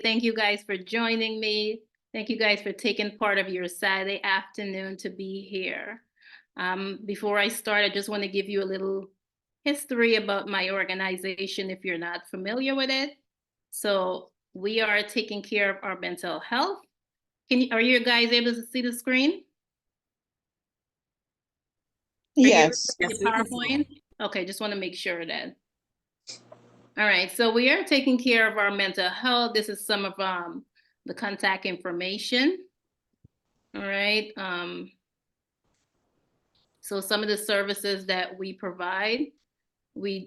Thank you guys for joining me. Thank you guys for taking part of your Saturday afternoon to be here. Before I start, I just want to give you a little history about my organization if you're not familiar with it. So we are taking care of our mental health. Are you guys able to see the screen? Are you able to Yes. see the PowerPoint? Okay, just want to make sure that. All right, so we are taking care of our mental health. This is some of the contact information. All right. So some of the services that we provide, we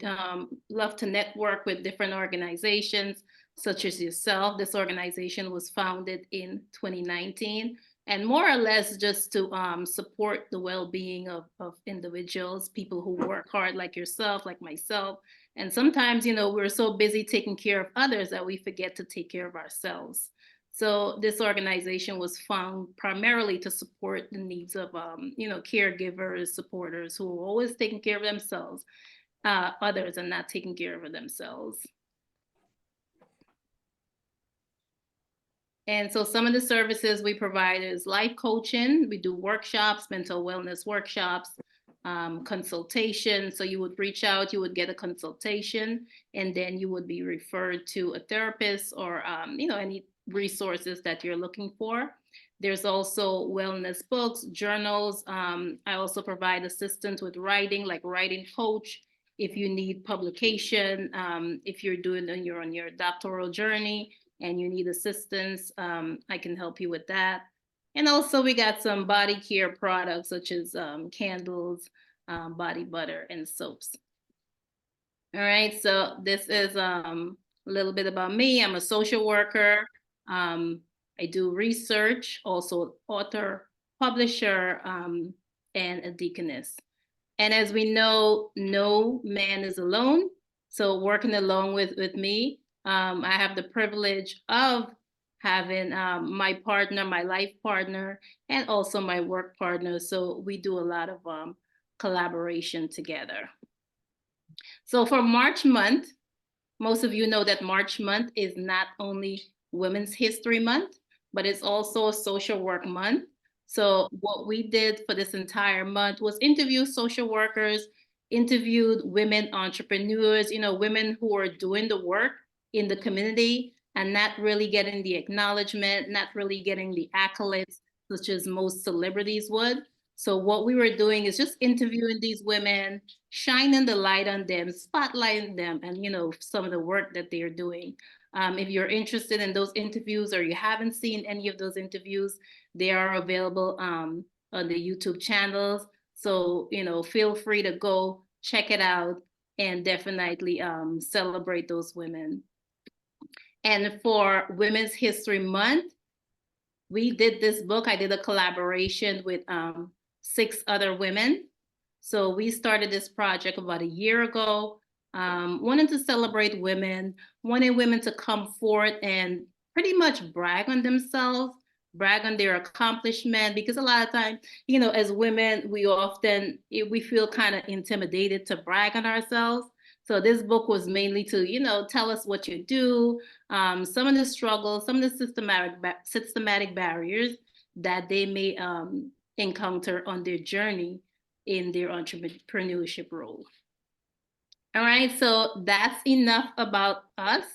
love to network with different organizations such as yourself. This organization was founded in 2019 and more or less just to support the well-being of individuals, people who work hard like yourself, like myself. And sometimes, we're so busy taking care of others that we forget to take care of ourselves. So this organization was found primarily to support the needs of, caregivers, supporters who are always taking care of themselves, others and not taking care of themselves. And so some of the services we provide is life coaching. We do workshops, mental wellness workshops, consultation. So you would reach out, you would get a consultation, and then you would be referred to a therapist or, any resources that you're looking for. There's also wellness books, journals. I also provide assistance with writing, like writing coach. If you need publication, if you're on your doctoral journey, and you need assistance, I can help you with that. And also we got some body care products such as candles, body butter, and soaps. All right, so this is a little bit about me. I'm a social worker. I do research, also author, publisher, and a deaconess. And as we know, no man is alone. So working along with me, I have the privilege of having my partner, my life partner, and also my work partner. So we do a lot of collaboration together. So for March month, most of you know that March month is not only Women's History Month, but it's also a social work month. So what we did for this entire month was interview social workers, interviewed women entrepreneurs, women who are doing the work in the community and not really getting the acknowledgement, not really getting the accolades such as most celebrities would. So what we were doing is just interviewing these women, shining the light on them, spotlighting them, and some of the work that they're doing. If you're interested in those interviews or you haven't seen any of those interviews, they are available on the YouTube channels. So feel free to go check it out and definitely celebrate those women. And for Women's History Month, we did this book. I did a collaboration with 6 other women. So we started this project about a year ago, wanting to celebrate women, wanting women to come forward and pretty much brag on themselves, brag on their accomplishment, because a lot of times, as women, we feel kind of intimidated to brag on ourselves. So this book was mainly to, tell us what you do, some of the struggles, some of the systematic barriers that they may encounter on their journey in their entrepreneurship role. All right, so that's enough about us.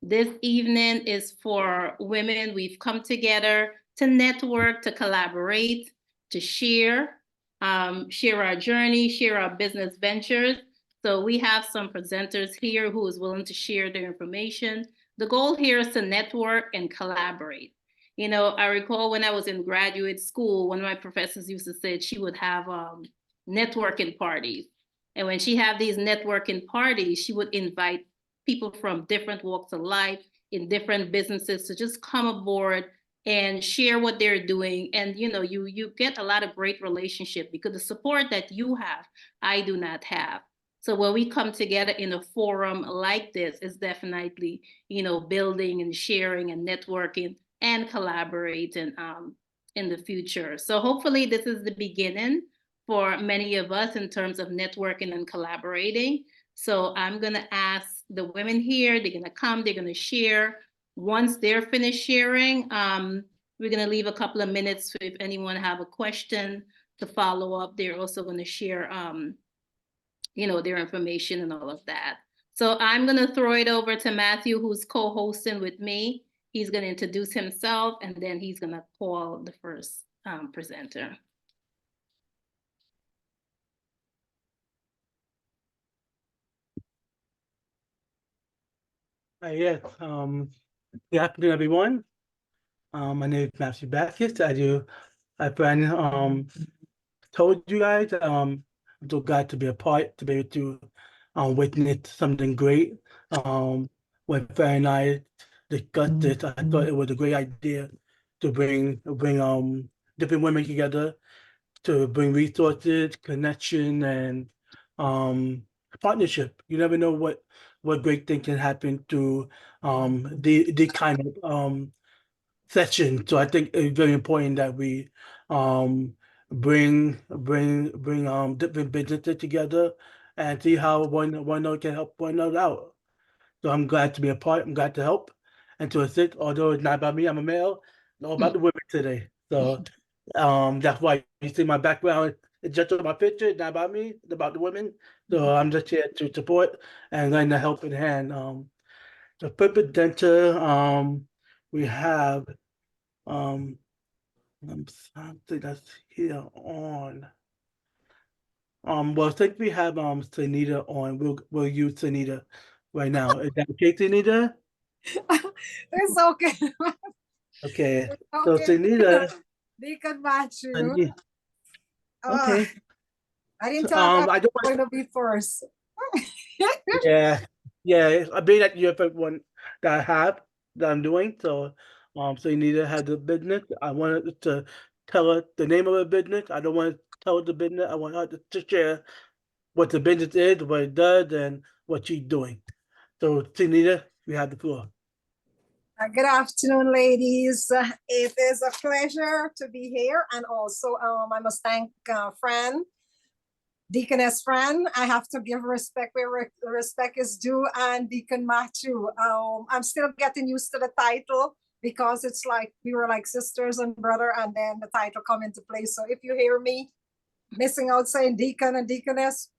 This evening is for women. We've come together to network, to collaborate, to share our journey, share our business ventures. So we have some presenters here who is willing to share their information. The goal here is to network and collaborate. I recall when I was in graduate school, one of my professors used to say she would have networking parties. And when she had these networking parties, she would invite people from different walks of life in different businesses to just come aboard and share what they're doing. And you get a lot of great relationship because the support that you have, I do not have. So when we come together in a forum like this, it's definitely, building and sharing and networking and collaborating in the future. So hopefully this is the beginning for many of us in terms of networking and collaborating. So I'm going to ask the women here, they're going to come, they're going to share Once they're finished sharing, we're going to leave a couple of minutes if anyone have a question to follow up. They're also going to share, their information and all of that. So I'm going to throw it over to Matthew, who's co-hosting with me. He's going to introduce himself, and then he's going to call the first presenter. Yes. Good afternoon, everyone. My name is Sampson-Bacchus. I've been told you guys, I'm so glad to be a part, to be able to witness something great. When Farah and I discussed this, I thought it was a great idea to bring different women together, to bring resources, connection, and partnership. You never know what great thing can happen through the kind of session. So I think it's very important that we bring different businesses together and see how one another can help one another out. So I'm glad to be a part. I'm glad to help and to assist. Although it's not about me, I'm a male. It's all about the women today. So that's why you see my background. It's just about my picture. It's not about me. It's about the women. So I'm just here to support and lend a helping hand. The purpose center, we have something that's here on. Well, since we have Sunita on, we'll use Sunita right now. Is that okay, Sunita? It's okay. Okay. It's So okay. Sunita, They can match you. Sunita, okay. I didn't thought I I was don't want going to be first. yeah, yeah. I mean that you're the one that I have that I'm doing. So Sunita had the business. I wanted to tell her the name of the business. I don't want to tell her the business. I want her to share what the business is, what it does, and what she's doing. So, Sunita, you have the floor. Good afternoon, ladies. It is a pleasure to be here. And also, I must thank Fran, Deaconess Fran. I have to give respect where respect is due, and Deacon Matthew. I'm still getting used to the title because it's like we were like sisters and brother, and then the title come into place. So if you hear me missing out saying deacon and deaconess,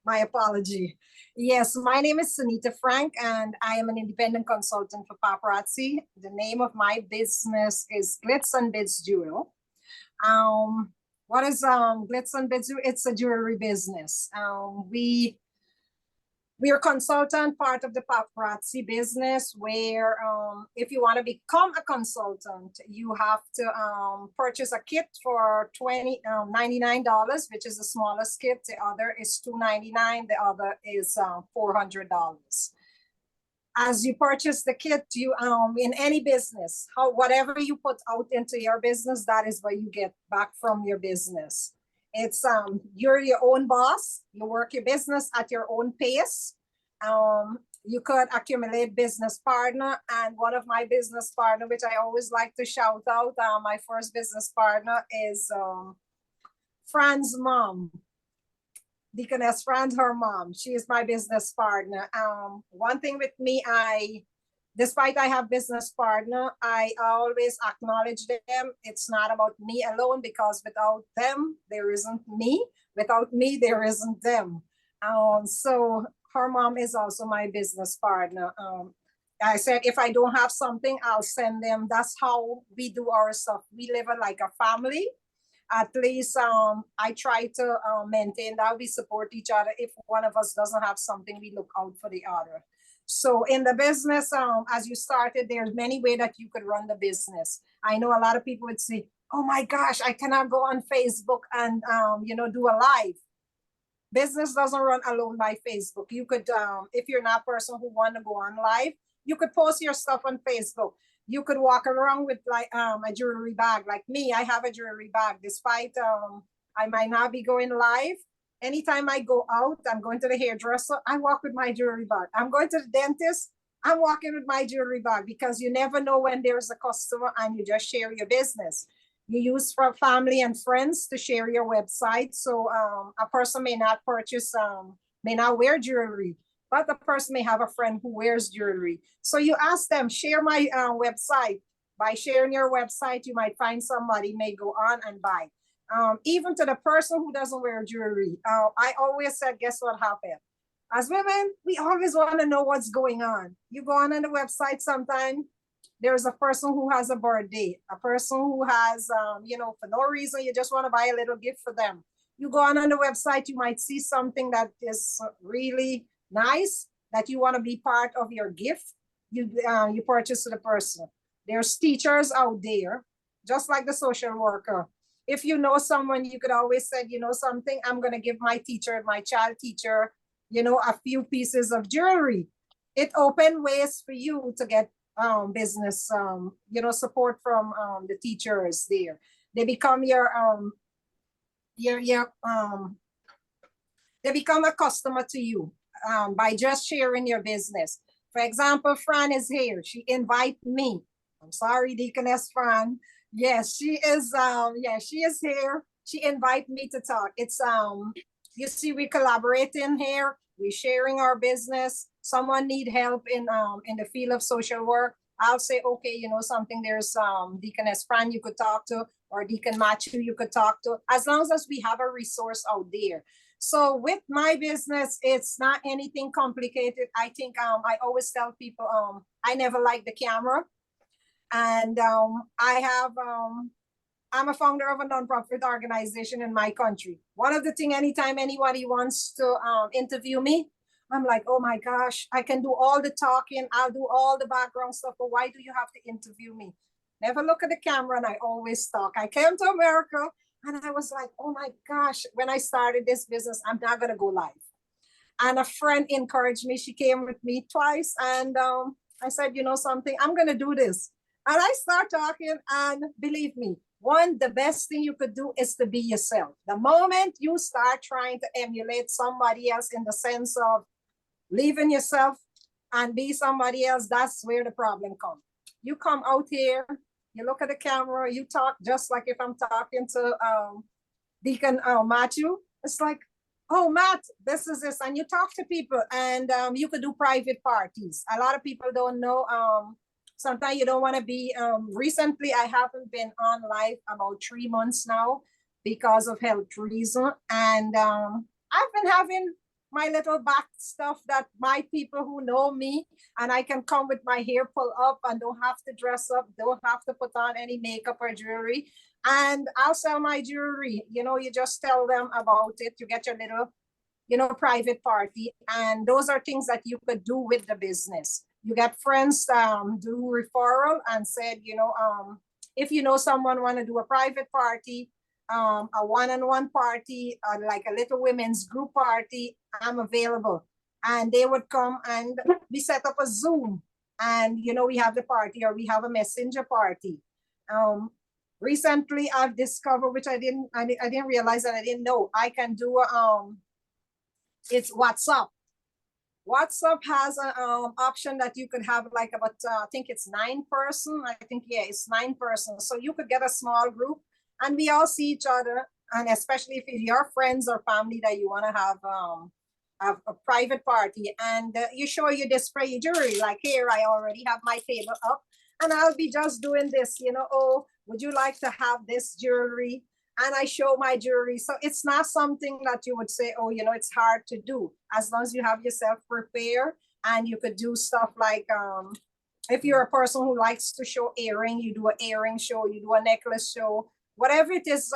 my apology. Yes, my name is Sunita Frank, and I am an independent consultant for paparazzi. The name of my business is Glitz and Bids Jewel. What is Glitz and Bids Jewel? It's a jewelry business. We are consultant, part of the paparazzi business, where if you want to become a consultant, you have to purchase a kit for $99, which is the smallest kit. The other is $299. The other is $400. As you purchase the kit, you in any business, whatever you put out into your business, that is what you get back from your business. It's you're your own boss. You work your business at your own pace. You could accumulate business partner, and one of my business partner, which I always like to shout out, my first business partner is Fran's mom. Deaconess Fran, her mom. She is my business partner. One thing with me, despite I have business partner, I always acknowledge them. It's not about me alone, because without them, there isn't me. Without me, there isn't them. So her mom is also my business partner. I said, if I don't have something, I'll send them. That's how we do our stuff. We live like a family. At least I try to maintain that. We support each other. If one of us doesn't have something, we look out for the other. So in the business, as you started, there's many ways that you could run the business. I know a lot of people would say, oh my gosh, I cannot go on Facebook and do a live. Business doesn't run alone by Facebook. You could, if you're not a person who want to go on live, you could post your stuff on Facebook. You could walk around with like a jewelry bag. Like me, I have a jewelry bag. Despite I might not be going live, anytime I go out, I'm going to the hairdresser, I walk with my jewelry bag. I'm going to the dentist, I'm walking with my jewelry bag, because you never know when there's a customer and you just share your business. You use for family and friends to share your website. So a person may not purchase, may not wear jewelry, but the person may have a friend who wears jewelry. So you ask them, share my website. By sharing your website, you might find somebody may go on and buy. Even to the person who doesn't wear jewelry, I always said, guess what happened? As women, we always want to know what's going on. You go on the website sometime, there's a person who has a birthday, a person who has, for no reason, you just want to buy a little gift for them. You go on the website, you might see something that is really nice, that you want to be part of your gift. You purchase to the person. There's teachers out there, just like the social worker. If you know someone, you could always say, you know something, I'm going to give my teacher, my child teacher, a few pieces of jewelry. It opened ways for you to get business, support from the teachers there. They become they become a customer to you by just sharing your business. For example, Fran is here. She invited me. I'm sorry, Deaconess Fran. Yes, she is. She is here. She invited me to talk. It's you see, we collaborating here. We're sharing our business. Someone need help in the field of social work. I'll say, okay, you know something. There's Deaconess Fran you could talk to, or Deacon Matthew you could talk to. As long as we have a resource out there. So with my business, it's not anything complicated. I think I always tell people I never liked the camera. And I'm a founder of a nonprofit organization in my country. One of the things, anytime anybody wants to interview me, I'm like, oh my gosh, I can do all the talking. I'll do all the background stuff, but why do you have to interview me? Never look at the camera, and I always talk. I came to America and I was like, oh my gosh, when I started this business, I'm not gonna go live. And a friend encouraged me. She came with me twice, and I said, you know something, I'm gonna do this. And I start talking, and believe me, the best thing you could do is to be yourself. The moment you start trying to emulate somebody else in the sense of leaving yourself and be somebody else, that's where the problem comes. You come out here, you look at the camera, you talk just like if I'm talking to Deacon Matthew. It's like, oh, Matt, this is this. And you talk to people, and you could do private parties. A lot of people don't know. Sometimes you don't want to be, recently I haven't been on live about 3 months now because of health reason. And I've been having my little back stuff that my people who know me, and I can come with my hair pulled up and don't have to dress up, don't have to put on any makeup or jewelry. And I'll sell my jewelry. You just tell them about it. You get your little, private party. And those are things that you could do with the business. You get friends do referral and said, if you know someone want to do a private party, a one-on-one party, like a little women's group party, I'm available. And they would come, and we set up a Zoom, and we have the party, or we have a messenger party. Recently I've discovered, which I didn't realize, that I didn't know, I can do it's WhatsApp. WhatsApp has an option that you could have like about, I think it's 9 person. I think, yeah, it's 9 person. So you could get a small group, and we all see each other. And especially if it's your friends or family that you want to have a private party, and you show you display your jewelry. Like here, I already have my table up, and I'll be just doing this, oh, would you like to have this jewelry? And I show my jewelry. So it's not something that you would say, oh, it's hard to do. As long as you have yourself prepared, and you could do stuff like, if you're a person who likes to show earring, you do an earring show, you do a necklace show, whatever it is,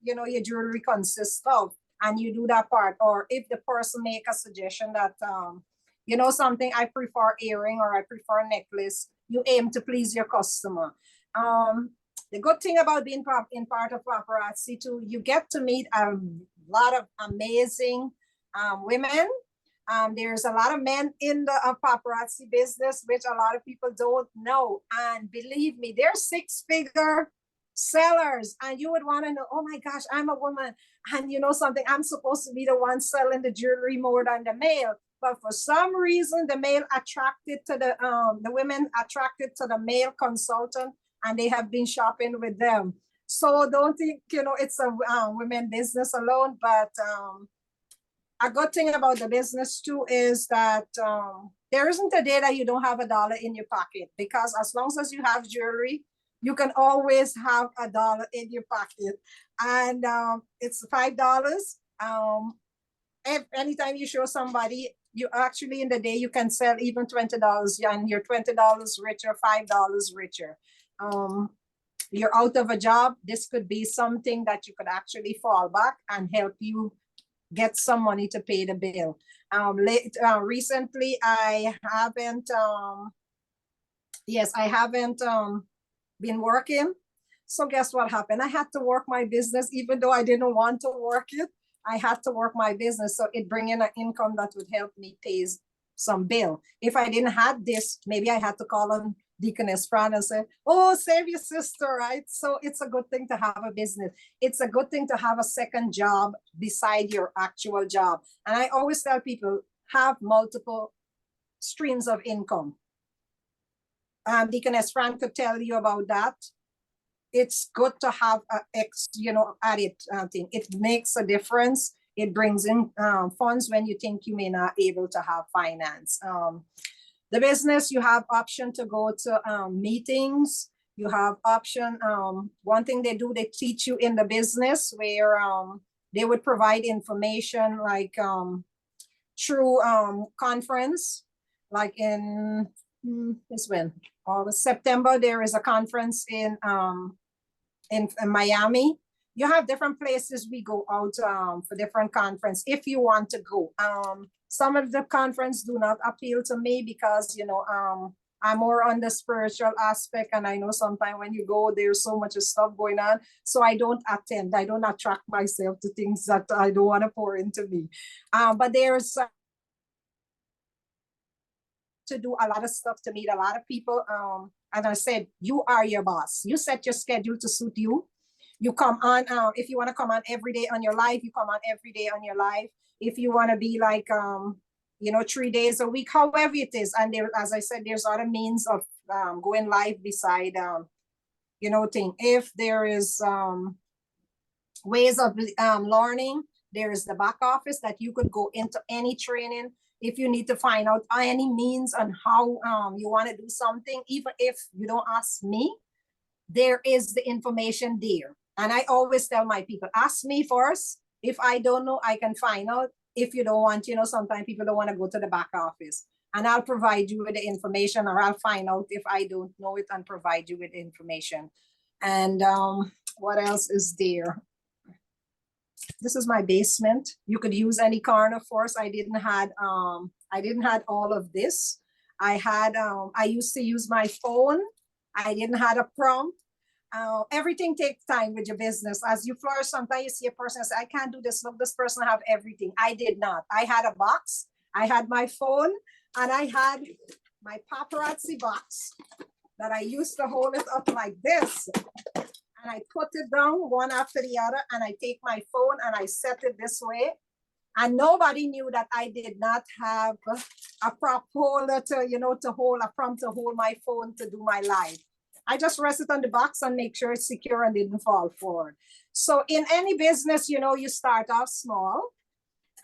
your jewelry consists of, and you do that part. Or if the person make a suggestion that, something, I prefer earring or I prefer necklace, you aim to please your customer. The good thing about being in part of paparazzi too, you get to meet a lot of amazing women. There's a lot of men in the paparazzi business, which a lot of people don't know. And believe me, they're 6-figure sellers. And you would want to know, oh my gosh, I'm a woman. And something, I'm supposed to be the one selling the jewelry more than the male. But for some reason, the male attracted to the women attracted to the male consultant, and they have been shopping with them. So don't think, it's a women business alone, but a good thing about the business too is that there isn't a day that you don't have $1 in your pocket, because as long as you have jewelry, you can always have $1 in your pocket. And it's $5. If anytime you show somebody, you actually in the day you can sell even $20, and you're $20 richer, $5 richer. You're out of a job, this could be something that you could actually fall back and help you get some money to pay the bill. Recently, I haven't been working. So guess what happened? I had to work my business, even though I didn't want to work it. I had to work my business, so it bring in an income that would help me pay some bill. If I didn't have this, maybe I had to call on Deaconess Fran and say, oh, save your sister, right? So it's a good thing to have a business. It's a good thing to have a second job beside your actual job. And I always tell people, have multiple streams of income. Deaconess Fran could tell you about that. It's good to have added thing. It makes a difference. It brings in funds when you think you may not able to have finance. The business, you have option to go to meetings. You have option. One thing they do, they teach you in the business where they would provide information like through conference, like in August, September, there is a conference in Miami. You have different places we go out for different conference if you want to go. Some of the conference do not appeal to me because, I'm more on the spiritual aspect, and I know sometimes when you go, there's so much stuff going on. So I don't attend. I don't attract myself to things that I don't want to pour into me. But there's to do a lot of stuff, to meet a lot of people. And I said, you are your boss. You set your schedule to suit you. You come on, if you want to come on every day on your life, you come on every day on your life. If you want to be like, 3 days a week, however it is. And there, as I said, there's other means of going live beside, thing. If there is ways of learning, there is the back office that you could go into any training. If you need to find out any means on how you want to do something, even if you don't ask me, there is the information there. And I always tell my people, ask me first. If I don't know, I can find out. If you don't want, sometimes people don't want to go to the back office, and I'll provide you with the information, or I'll find out if I don't know it and provide you with the information. And what else is there? This is my basement. You could use any corner force. I didn't had all of this. I used to use my phone. I didn't have a prompt. Everything takes time with your business. As you flourish, sometimes you see a person say, I can't do this. Look, this person have everything. I did not. I had a box. I had my phone, and I had my paparazzi box that I used to hold it up like this. And I put it down one after the other, and I take my phone and I set it this way. And nobody knew that I did not have a prop holder to hold a prompt to hold my phone to do my live. I just rest it on the box and make sure it's secure and didn't fall forward. So in any business, you start off small,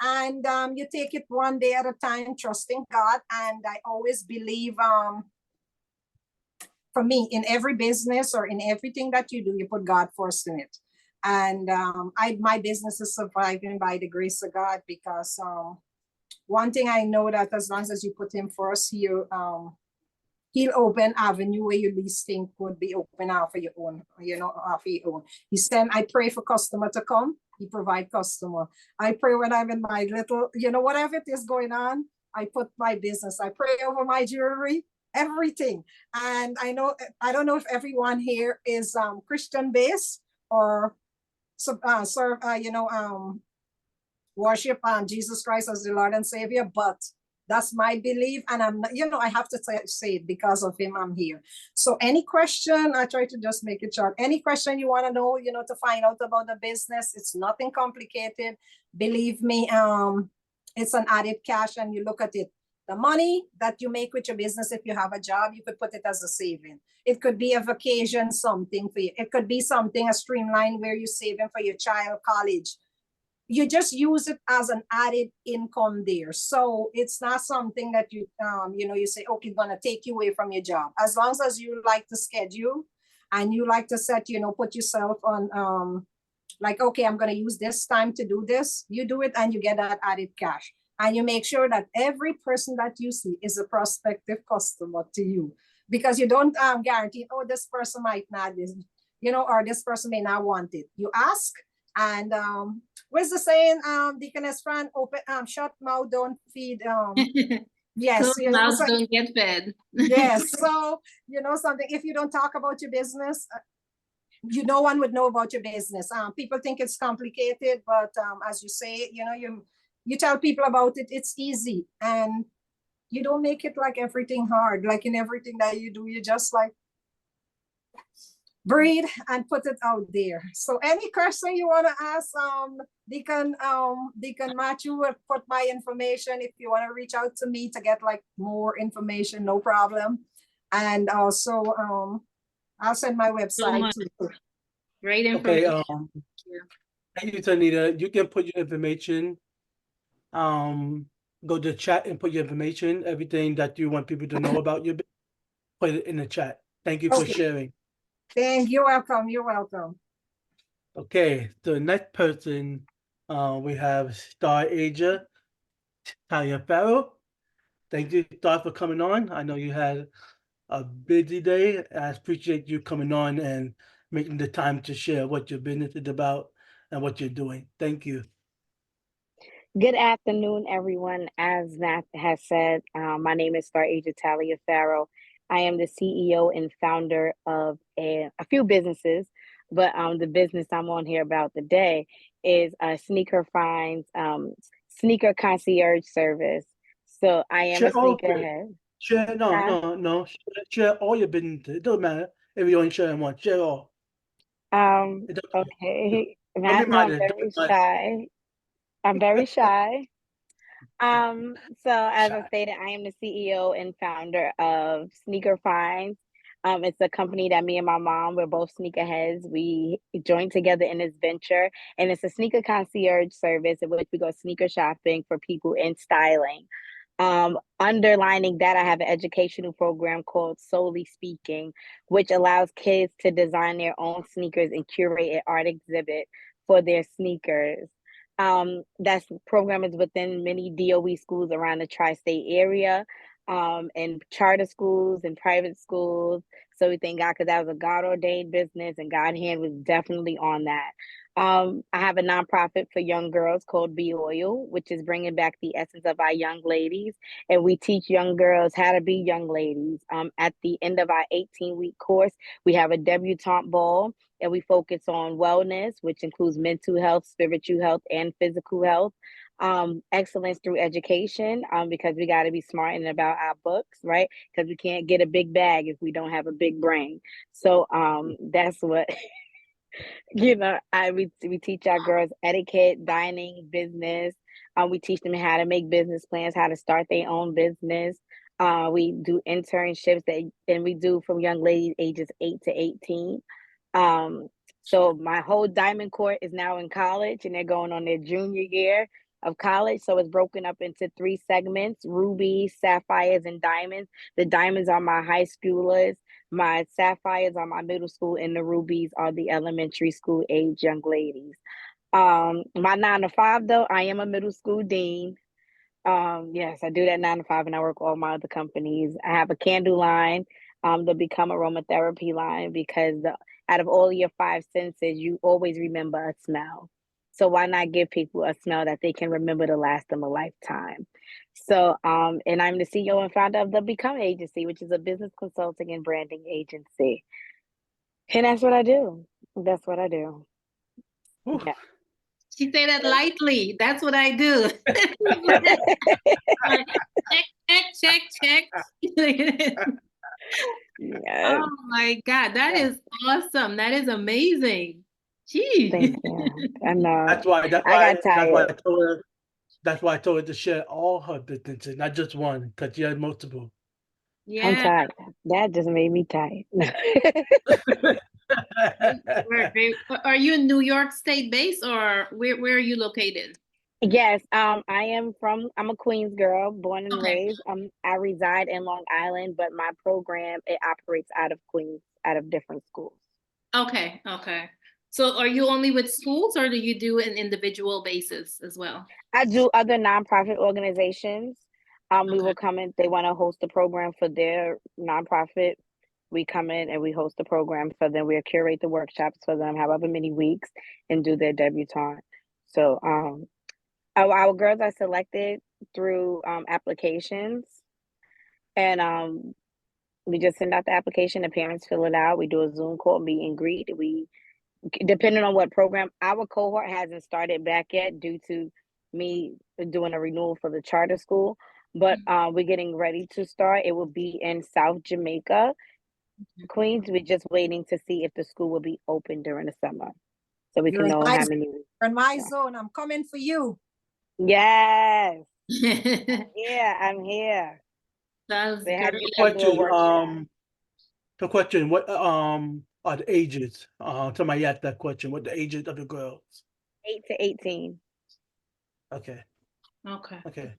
and you take it one day at a time, trusting God. And I always believe, for me, in every business or in everything that you do, you put God first in it. And my business is surviving by the grace of God, because one thing I know, that as long as you put him first, he'll open avenue where you least think would be open out for your own, off your own. He said, I pray for customer to come. He provide customer. I pray when I'm in my little, whatever it is going on, I put my business. I pray over my jewelry, everything. And I don't know if everyone here is Christian based or worship Jesus Christ as the Lord and Savior, but that's my belief, and I'm not, I have to say it because of him. I'm here. So any question, I try to just make it short. Any question you want to know, to find out about the business, it's nothing complicated. Believe me, it's an added cash, and you look at it. The money that you make with your business, if you have a job, you could put it as a saving. It could be a vacation, something for you. It could be something, a streamline where you're saving for your child college. you just use it as an added income there. So it's not something that you, you say, okay, gonna take you away from your job. As long as you like to schedule and you like to set, put yourself on, like, okay, I'm gonna use this time to do this. You do it and you get that added cash. And you make sure that every person that you see is a prospective customer to you, because you don't guarantee, oh, this person might not, or this person may not want it. You ask, and what's the saying, Deaconess Fran? Open, shut mouth don't feed. Yes, Closed mouths don't get fed. yes. So something. If you don't talk about your business, no one would know about your business. People think it's complicated, but as you say, you tell people about it. It's easy, and you don't make it like everything hard. Like in everything that you do, you just like breathe and put it out there. So any question you want to ask, Deacon Matthew will put my information. If you want to reach out to me to get like more information, no problem. And also, I'll send my website too. Great information. Okay. Thank you, Tanita. You can put your information. Go to chat and put your information, everything that you want people to know about your business, put it in the chat. Thank you for sharing. Thank you. You're welcome. You're welcome. Okay, the next person, we have Star Asia, Talia Farrell. Thank you, Star, for coming on. I know you had a busy day. I appreciate you coming on and making the time to share what your business is about and what you're doing. Thank you. Good afternoon, everyone. As Nat has said, my name is Star Asia Talia Farrell. I am the CEO and founder of a few businesses, but the business I'm on here about today is Sneaker Finds, sneaker concierge service. So I am a sneakerhead. Share, no. Share all your business. It doesn't matter if you only share one. Share all. Okay. Matt, I'm very shy. I'm very shy. So as I stated, I am the CEO and founder of Sneaker Finds. It's a company that me and my mom, we're both sneakerheads. We joined together in this venture, and it's a sneaker concierge service in which we go sneaker shopping for people in styling. Underlining that, I have an educational program called Solely Speaking, which allows kids to design their own sneakers and curate an art exhibit for their sneakers. That program is within many DOE schools around the tri-state area, and charter schools and private schools. So we thank God, because that was a God-ordained business, and God's hand was definitely on that. I have a nonprofit for young girls called Be Oil, which is bringing back the essence of our young ladies. And we teach young girls how to be young ladies. At the end of our 18-week course, we have a debutante ball, and we focus on wellness, which includes mental health, spiritual health, and physical health. Excellence through education, because we got to be smart and about our books, right? Because we can't get a big bag if we don't have a big brain. So that's what we teach our girls etiquette, dining, business. We teach them how to make business plans, how to start their own business. We do internships and we do from young ladies ages 8 to 18. So my whole diamond court is now in college, and they're going on their junior year of college. So it's broken up into 3 segments: rubies, sapphires, and diamonds. The diamonds are my high schoolers, my sapphires are my middle school, and the rubies are the elementary school age young ladies. My 9 to 5 though, I am a middle school dean. Yes, I do that 9 to 5, and I work all my other companies. I have a candle line, the Become Aromatherapy line, because out of all your 5 senses, you always remember a smell. So why not give people a smell that they can remember to last them a lifetime? So, and I'm the CEO and founder of the Become Agency, which is a business consulting and branding agency. And that's what I do. That's what I do. Yeah. She said that lightly. That's what I do. Check. Yeah. Oh my God, that is awesome. That is amazing. Gee. Thank you. I know. That's why I told her to share all her businesses, not just one, because she had multiple. Yeah. I'm tired. That just made me tired. Are you in New York State based, or where are you located? Yes, I'm a Queens girl, born and Okay. raised. I reside in Long Island, but my program, it operates out of Queens, out of different schools. Okay. Okay. So are you only with schools, or do you do an individual basis as well? I do other nonprofit organizations. We Okay. will come in, they want to host a program for their nonprofit. We come in and we host the program for them. We curate the workshops for them, however many weeks, and do their debutante. So our girls are selected through applications, and we just send out the application. The parents fill it out. We do a Zoom call, meet and greet. We, depending on what program, our cohort hasn't started back yet due to me doing a renewal for the charter school, but we're getting ready to start. It will be in South Jamaica, Queens. We're just waiting to see if the school will be open during the summer, so we You're can in know my, how many. you're in my zone. I'm coming for you. Yes, yeah, I'm here. That's They had great. me come do a workshop. The question, what are the ages? Somebody asked that question. What the ages of the girls? 8 to 18. Okay, Okay. okay.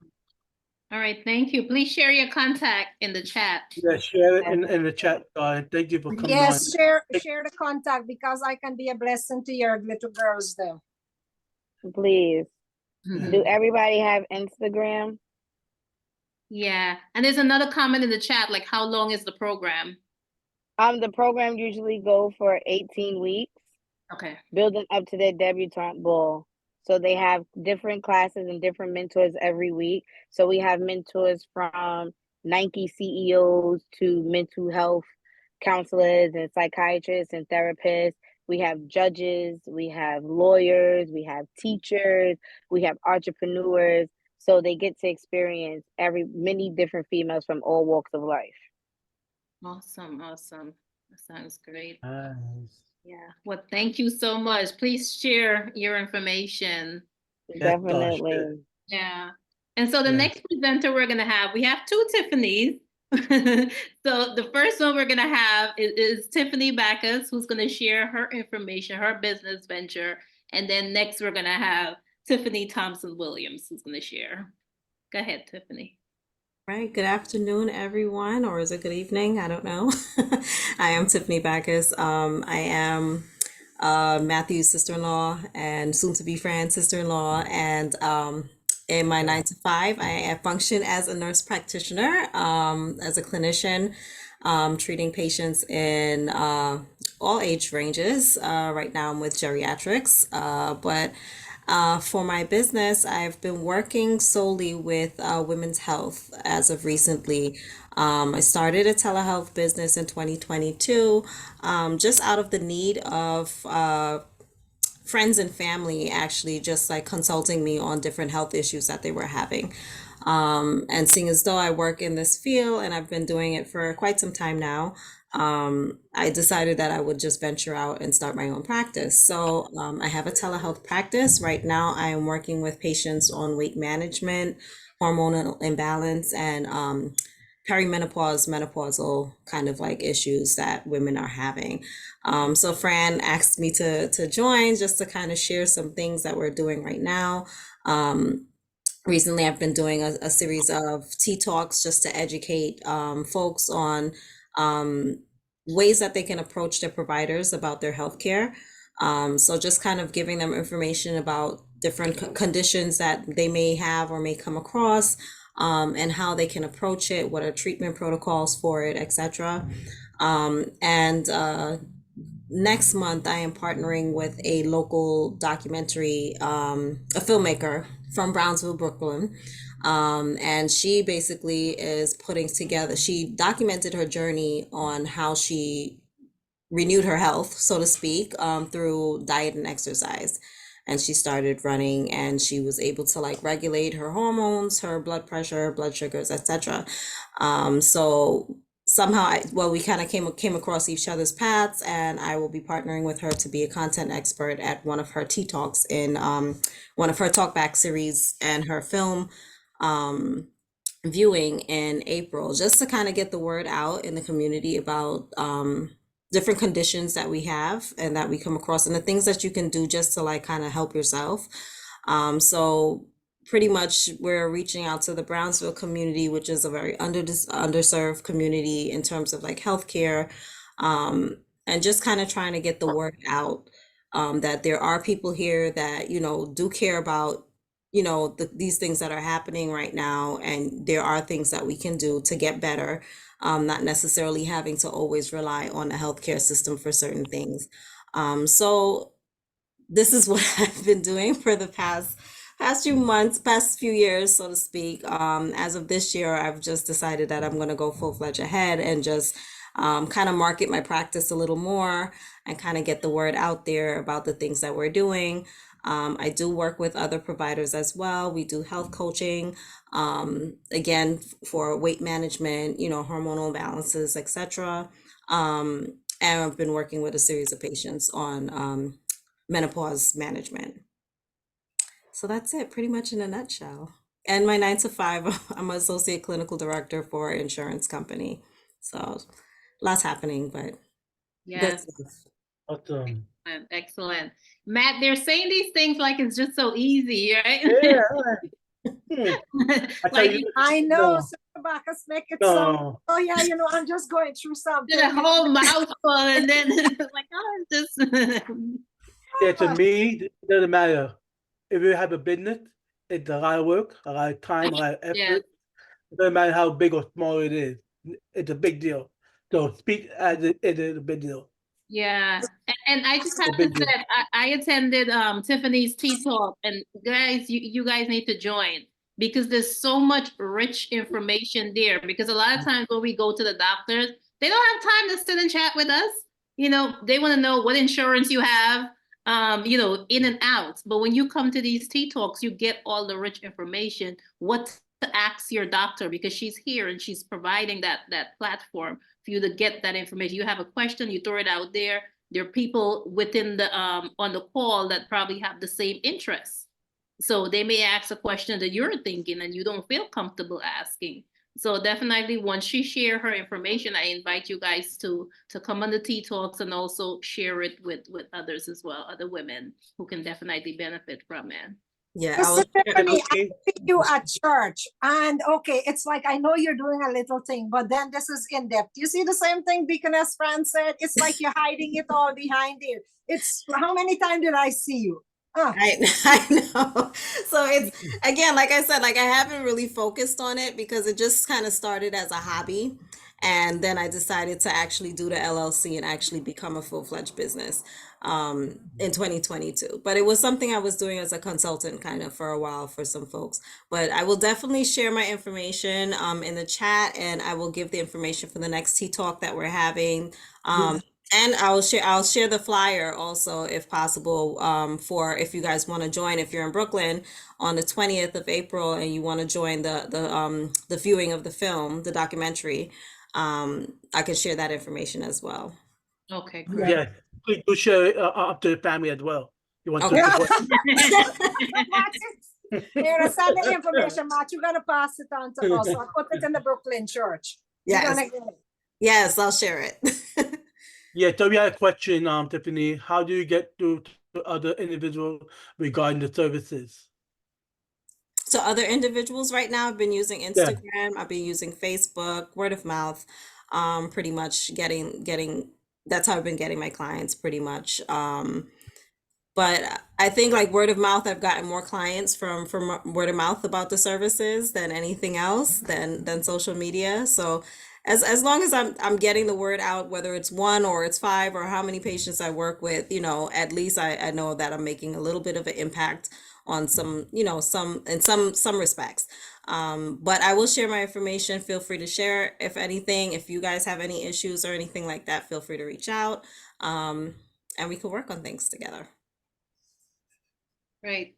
All right. Thank you. Please share your contact in the chat. Yeah, share it in the chat. Thank you for coming on. Yes, share the contact because I can be a blessing to your little girls there. Please. Mhm. Do everybody have Instagram? Yeah. And there's another comment in the chat, like, how long is the program? The program usually go for 18 weeks, Okay. building up to their debutante ball. So they have different classes and different mentors every week. So we have mentors from Nike CEOs to mental health counselors and psychiatrists and therapists. We have judges, we have lawyers, we have teachers, we have entrepreneurs. So they get to experience many different females from all walks of life. Awesome. Awesome. That sounds great. Nice. Yeah. Well, thank you so much. Please share your information. Yes, gosh, Definitely. Yeah. And so the yes. next presenter we're going to have, we have two Tiffany's. So the first one we're going to have is Tiffany Bacchus, who's going to share her information, her business venture. And then next we're going to have Tiffany Thompson-Williams, who's going to share. Go ahead, Tiffany. Right. Good afternoon, everyone, or is it good evening? I don't know. I am Tiffany Bacchus. I am Matthew's sister-in-law and soon-to-be friend sister-in-law. And in my 9 to 5, I function as a nurse practitioner, as a clinician, treating patients in all age ranges. Right now, I'm with geriatrics, but for my business, I've been working solely with women's health as of recently. I started a telehealth business in 2022, just out of the need of friends and family actually just like consulting me on different health issues that they were having. And seeing as though I work in this field and I've been doing it for quite some time now, I decided that I would just venture out and start my own practice. So I have a telehealth practice. Right now, I am working with patients on weight management, hormonal imbalance, and perimenopause, menopausal kind of like issues that women are having. So Fran asked me to join just to kind of share some things that we're doing right now. Recently, I've been doing a series of tea talks just to educate folks on ways that they can approach their providers about their healthcare. So just kind of giving them information about different conditions that they may have or may come across, and how they can approach it, what are treatment protocols for it, etc. And next month, I am partnering with a local documentary, a filmmaker from Brownsville, Brooklyn. And she basically is putting together, she documented her journey on how she renewed her health, so to speak, through diet and exercise. And she started running and she was able to like regulate her hormones, her blood pressure, blood sugars, etc. So somehow, we kind of came across each other's paths, and I will be partnering with her to be a content expert at one of her tea talks in one of her talkback series and her film viewing in April, just to kind of get the word out in the community about different conditions that we have and that we come across, and the things that you can do just to like kind of help yourself. So pretty much we're reaching out to the Brownsville community, which is a very underserved community in terms of like healthcare, and just kind of trying to get the word out, that there are people here that, you know, do care about, you know, these things that are happening right now, and there are things that we can do to get better, not necessarily having to always rely on the healthcare system for certain things. So this is what I've been doing for the past few months, past few years, so to speak. As of this year, I've just decided that I'm going to go full-fledged ahead and just kind of market my practice a little more and kind of get the word out there about the things that we're doing. I do work with other providers as well. We do health coaching, again, for weight management, you know, hormonal imbalances, etc. And I've been working with a series of patients on menopause management. So that's it, pretty much in a nutshell. And my 9 to 5, I'm an associate clinical director for an insurance company. So lots happening, but Yes. Awesome. Excellent. Matt, they're saying these things like it's just so easy, right? Yeah. I tell Like you, I know, Sampson-Bacchus make it sound, no. oh yeah, you know, I'm just going through something. a whole mouthful and then like, oh, it's just Yeah, to me, it doesn't matter. If you have a business, it's a lot of work, a lot of time, a lot of effort. Yes. It doesn't matter how big or small it is. It's a big deal. So speak as it is a big deal. Yeah, and I just have to big say, deal. I attended Tiffany's Tea Talk, and guys, you guys need to join because there's so much rich information there. Because a lot of times when we go to the doctors, they don't have time to sit and chat with us. You know, they want to know what insurance you have, you know, in and out. But when you come to these Tea Talks, you get all the rich information, what to ask your doctor, because she's here and she's providing that platform for you to get that information. You have a question, you throw it out there. There are people within the on the call that probably have the same interests. So they may ask a question that you're thinking and you don't feel comfortable asking. So definitely once she share her information, I invite you guys to come on the Tea Talks and also share it with others as well, other women who can definitely benefit from it. yeah, I Mr. was Tiffany, I Okay. see you at church, and okay, it's like I know you're doing a little thing, but then this is in depth. You see the same thing Deaconess Fran said? It's like you're hiding it all behind it. It's how many times did I see you? I know. So it's, again, like I said, like I haven't really focused on it because it just kind of started as a hobby. And then I decided to actually do the LLC and actually become a full-fledged business in 2022. But it was something I was doing as a consultant kind of for a while for some folks. But I will definitely share my information in the chat, and I will give the information for the next Tea Talk that we're having. And I'll share the flyer also if possible, for if you guys want to join, if you're in Brooklyn on the 20th of April and you want to join the viewing of the film, the documentary, I can share that information as well. Okay, great. Yeah, please do share it up to the family as well. You want Okay. to support. Here, send the information, Matt. You're gonna pass it on to us. I'll put it in the Brooklyn church. You're Yes. gonna get it. Yes, I'll share it. Yeah, so we had a question, Tiffany. How do you get to other individuals regarding the services? So other individuals right now, I've been using Instagram, I've been using Facebook, word of mouth, pretty much getting that's how I've been getting my clients pretty much. But I think like word of mouth, I've gotten more clients from word of mouth about the services than anything else than social media. So as long as I'm getting the word out, whether it's 1 or it's 5 or how many patients I work with, you know, at least I know that I'm making a little bit of an impact on some, you know, some respects. But I will share my information. Feel free to share if anything. If you guys have any issues or anything like that, feel free to reach out. And we can work on things together. Great.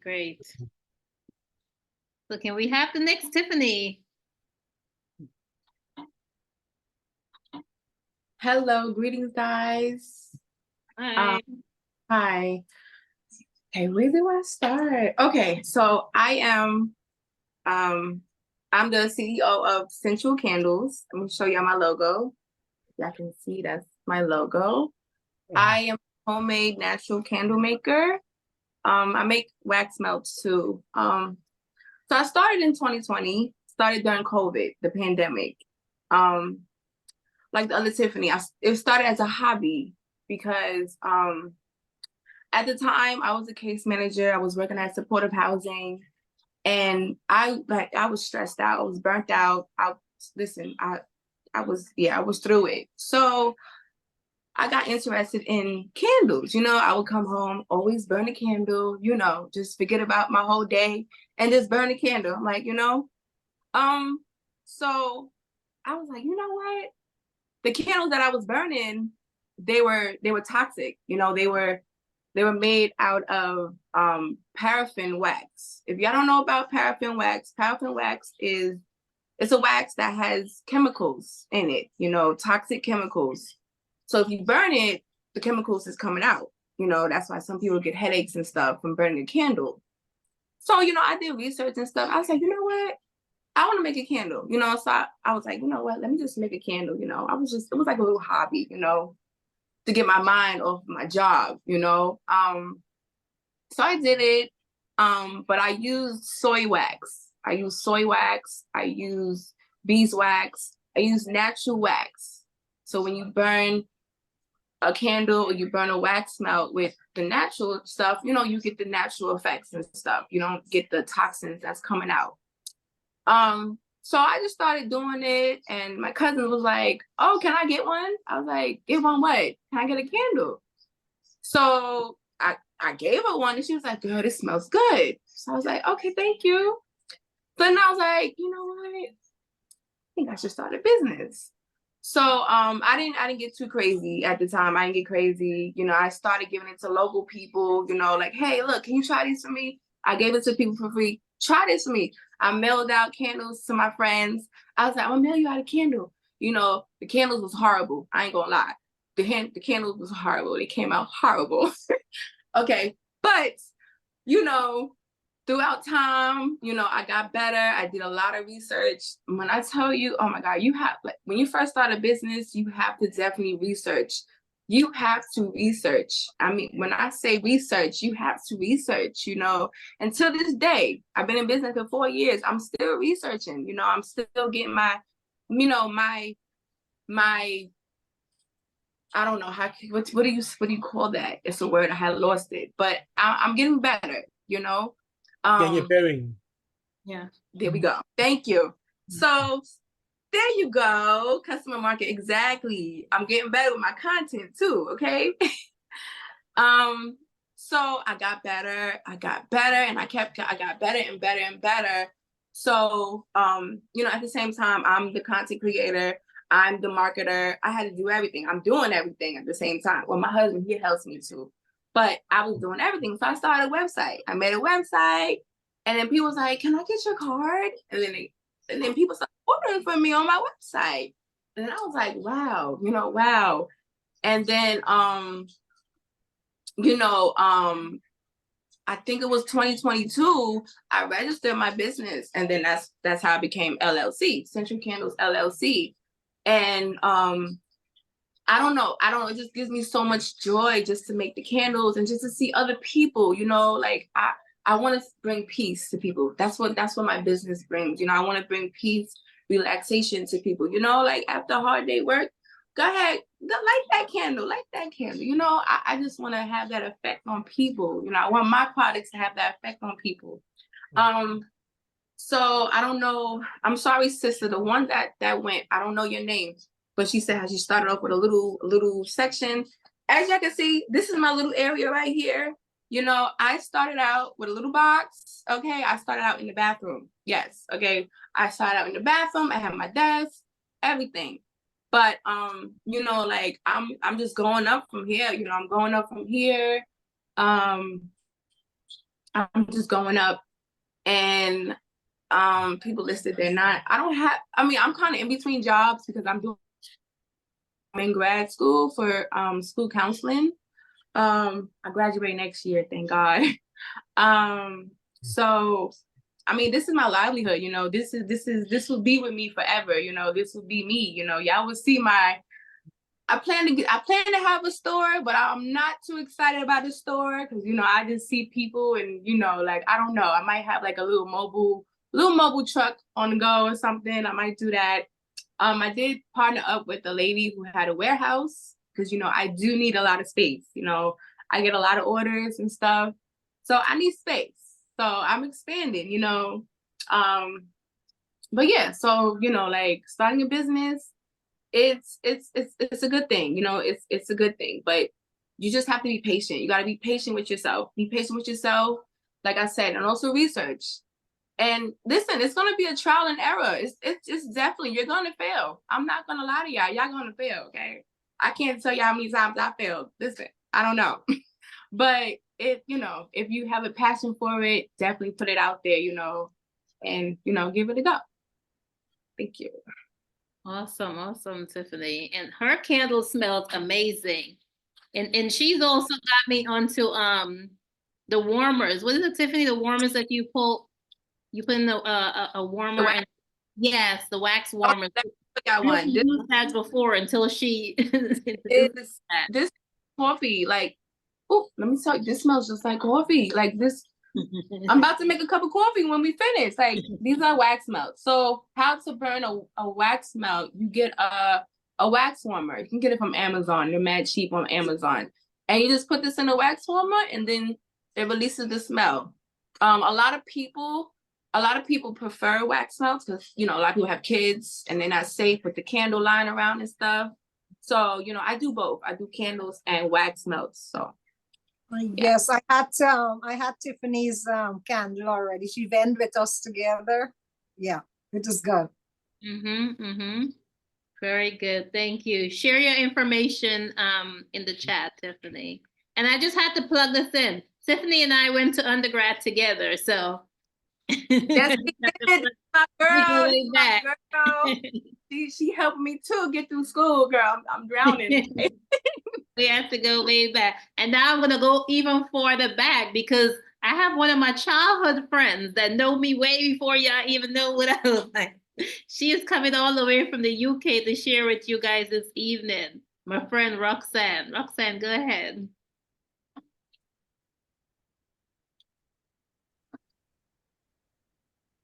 So can we have the next Tiffany? Hello, greetings, guys. Hi. Hi. Okay, where do I start? Okay, so I am, I'm the CEO of Sensual Candles. I'm gonna show y'all my logo. Y'all can see that's my logo. I am a homemade natural candle maker. I make wax melts too. So I started in 2020, started during COVID, the pandemic. Like the other Tiffany, it started as a hobby because at the time I was a case manager. I was working at supportive housing, and I was stressed out. I was burnt out. I was through it. So I got interested in candles. I would come home, always burn a candle, just forget about my whole day and just burn a candle. I'm like, so I was like, you know what? The candles that I was burning, they were toxic. They were made out of paraffin wax. If y'all don't know about paraffin wax it's a wax that has chemicals in it, toxic chemicals. So if you burn it, the chemicals is coming out. That's why some people get headaches and stuff from burning a candle. So, I did research and stuff. I was like, you know what? I want to make a candle, so I was like, you know what? Let me just make a candle, it was like a little hobby, to get my mind off my job, So I did it, but I used soy wax. I use beeswax. I use natural wax. So when you burn a candle or you burn a wax melt with the natural stuff, you get the natural effects and stuff. You don't get the toxins that's coming out. So I just started doing it, and my cousin was like, oh, can I get one? I was like, get one what? Can I get a candle? So I gave her one, and she was like, girl, this smells good. So I was like, okay, thank you. So then I was like, you know what? I think I should start a business. So I didn't get too crazy at the time. I didn't get crazy. I started giving it to local people, like, hey, look, can you try these for me? I gave it to people for free. Try this for me. I mailed out candles to my friends. I was like, I'm gonna mail you out a candle. The candles was horrible. I ain't gonna lie. The candles was horrible. They came out horrible. Okay. But, throughout time, I got better. I did a lot of research. When I tell you, oh my God, when you first start a business, you have to definitely research. You have to research. I mean, when I say research, you have to research, Until this day, I've been in business for 4 years. I'm still researching, I'm still getting my I don't know what do you call that? It's a word, I had lost it, but I'm getting better, Getting your bearing. Yeah, there we go. Thank you. So there you go. Customer market. Exactly. I'm getting better with my content too. Okay. So I got better, and I got better and better and better. So, at the same time, I'm the content creator. I'm the marketer. I had to do everything. I'm doing everything at the same time. Well, my husband, he helps me too, but I was doing everything. So I started a website. I made a website, and then people was like, can I get your card? And then people started ordering from me on my website. And then I was like, wow, wow. And then, I think it was 2022, I registered my business, and then that's how I became LLC, Century Candles LLC. And I don't know, it just gives me so much joy just to make the candles and just to see other people, like I want to bring peace to people. That's what my business brings. I want to bring peace, relaxation to people, like after a hard day work, go ahead, light that candle. I just want to have that effect on people. I want my products to have that effect on people. So I don't know. I'm sorry, sister, the one that went, I don't know your name, but she said how she started off with a little section. As y'all can see, this is my little area right here. I started out with a little box. Okay. I started out in the bathroom. Yes. Okay. I started out in the bathroom. I had my desk, everything. But, like I'm just going up from here. I'm going up from here. I'm just going up, and people listed they're not. I'm kind of in between jobs because I'm in grad school for school counseling. I graduate next year, thank God. So this is my livelihood, this will be with me forever, this will be me, y'all will see I plan to have a store, but I'm not too excited about the store because I just see people and like I don't know. I might have like a little mobile truck on the go or something. I might do that. I did partner up with a lady who had a warehouse because I do need a lot of space. I get a lot of orders and stuff, so I need space. So I'm expanding. But yeah, so like starting a business. It's a good thing, it's a good thing, but you just have to be patient. You got to be patient with yourself. Be patient with yourself, like I said, and also research. And listen, it's gonna be a trial and error. It's definitely you're gonna fail. I'm not gonna lie to y'all. Y'all gonna fail, okay? I can't tell y'all how many times I failed. Listen, I don't know, but if you have a passion for it, definitely put it out there, and give it a go. Thank you. Awesome, Tiffany. And her candle smells amazing. And she's also got me onto the warmers. What is it, Tiffany? The warmers that you put in the a warmer. wax. And yes, the wax warmers. I got I one. haven't used that before until she Is this coffee like? Oh, let me tell you, this smells just like coffee. Like this. I'm about to make a cup of coffee when we finish. Like these are wax melts. So how to burn a wax melt? You get a wax warmer. You can get it from Amazon. They're mad cheap on Amazon. And you just put this in a wax warmer, and then it releases the smell. A lot of people prefer wax melts because a lot of people have kids and they're not safe with the candle lying around and stuff. So I do both. I do candles and wax melts. So. Yes, I had Tiffany's candle already. She went with us together. Yeah, it is good. Very good. Thank you. Share your information in the chat, Tiffany. And I just had to plug this in. Tiffany and I went to undergrad together, so Yes, we did. My girl, back. girl. She helped me too get through school, girl. I'm drowning. We have to go way back. And now I'm going to go even further back because I have one of my childhood friends that know me way before y'all even know what I look like. She is coming all the way from the UK to share with you guys this evening. My friend Roxanne. Roxanne, go ahead.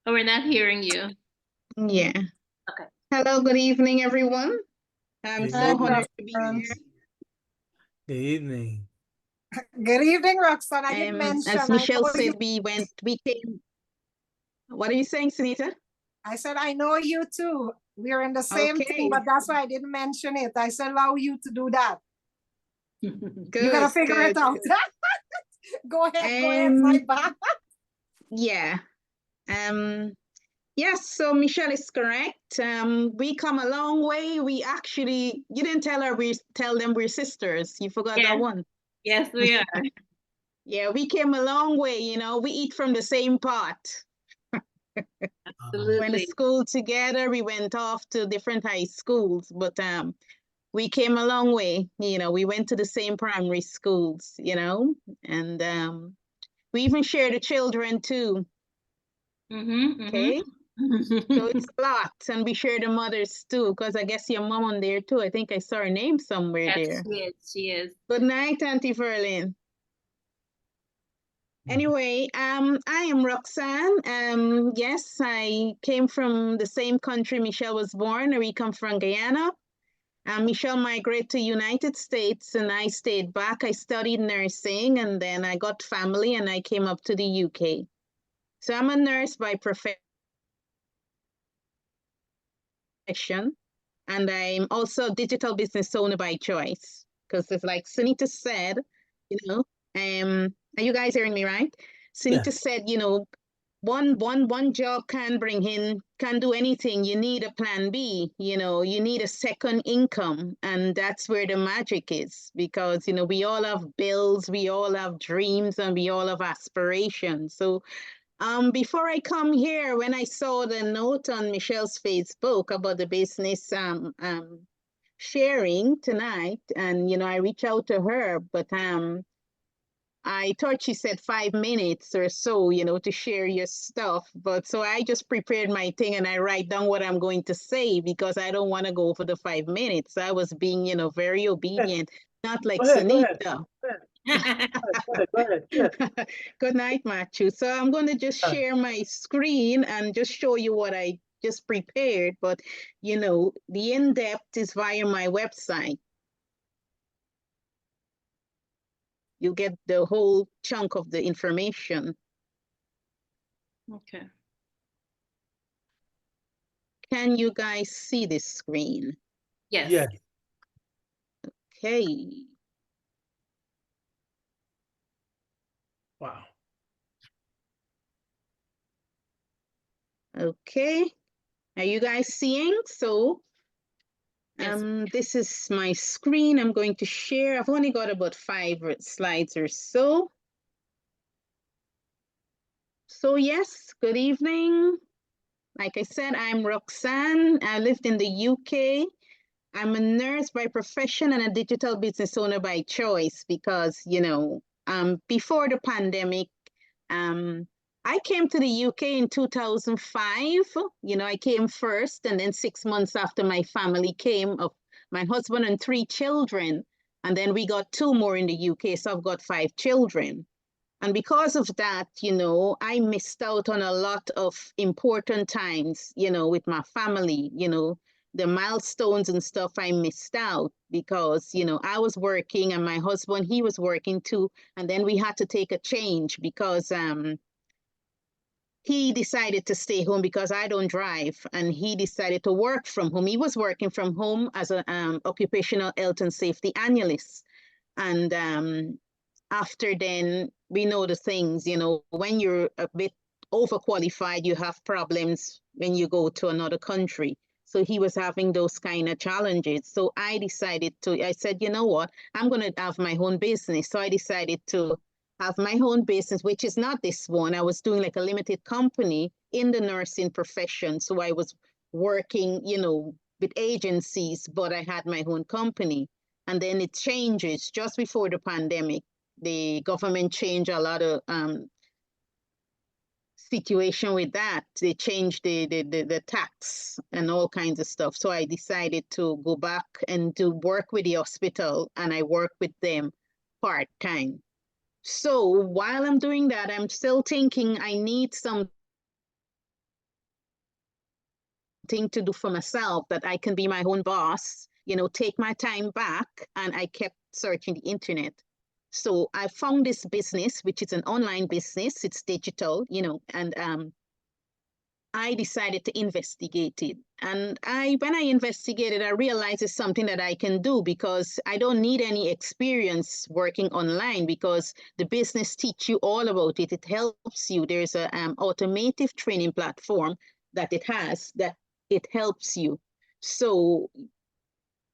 Oh, we're not hearing you. Yeah. Okay. Hello, good evening, everyone. I'm so honored to be here. Good evening. Good evening, Roxanne. I didn't mention. As Michelle said, we came. What are you saying, Sunita? I said, I know you too. We're in the same thing, but that's why I didn't mention it. I said, allow you to do that. Good, you gotta figure it out. Go ahead, my bad. Yeah. Yes, so Michelle is correct. We come a long way. We actually, you didn't tell them we're sisters. You forgot that one. Yes, we are. Yeah, we came a long way, we eat from the same pot. Absolutely. Went to school together. We went off to different high schools, but we came a long way. We went to the same primary schools, and we even share the children too. Okay. So it's a lot, and we share the mothers too, because I guess your mom on there too. I think I saw her name somewhere there. She is. Good night, Auntie Verlin. Anyway, I am Roxanne. Yes, I came from the same country Michelle was born. We come from Guyana. Michelle migrated to United States, and I stayed back. I studied nursing, and then I got family, and I came up to the UK. So I'm a nurse by profession. And I'm also a digital business owner by choice, because it's like Sunita said, are you guys hearing me right? Sunita said, one job can do anything. You need a plan B, you need a second income. And that's where the magic is, because, we all have bills, we all have dreams, and we all have aspirations. So before I come here, when I saw the note on Michelle's Facebook about the business sharing tonight, and I reached out to her, but I thought she said 5 minutes or so, to share your stuff. But so I just prepared my thing and I write down what I'm going to say because I don't want to go for the 5 minutes. I was being, very obedient, not like Go ahead. Sunita. Go ahead. Yeah. Good night, Matthew. So I'm going to just share my screen and just show you what I just prepared. But, the in-depth is via my website. You get the whole chunk of the information. Okay. Can you guys see this screen? Yes. Yeah. Okay. Wow. Okay. Are you guys seeing? So Yes. this is my screen. I'm going to share. I've only got about 5 slides or so. So yes, good evening. Like I said, I'm Roxanne. I lived in the UK. I'm a nurse by profession and a digital business owner by choice because, before the pandemic, I came to the UK in 2005. I came first, and then 6 months after my family came, of my husband and 3 children. And then we got 2 more in the UK, so I've got 5 children. And because of that, I missed out on a lot of important times, with my family, the milestones and stuff I missed out because, I was working and my husband, he was working too. And then we had to take a change because he decided to stay home because I don't drive, and he decided to work from home. He was working from home as an occupational health and safety analyst. And after then, we know the things, when you're a bit overqualified, you have problems when you go to another country. So he was having those kind of challenges. So I said, you know what, I'm going to have my own business. So I decided to have my own business, which is not this one. I was doing like a limited company in the nursing profession. So I was working, with agencies, but I had my own company. And then it changes just before the pandemic. The government changed a lot of situation with that. They changed the tax and all kinds of stuff. So I decided to go back and to work with the hospital, and I work with them part-time. So while I'm doing that, I'm still thinking I need something to do for myself, that I can be my own boss, take my time back. And I kept searching the internet. So I found this business, which is an online business. It's digital, and I decided to investigate it. And when I investigated, I realized it's something that I can do because I don't need any experience working online because the business teach you all about it. It helps you. There's a automotive training platform that it has that it helps you. So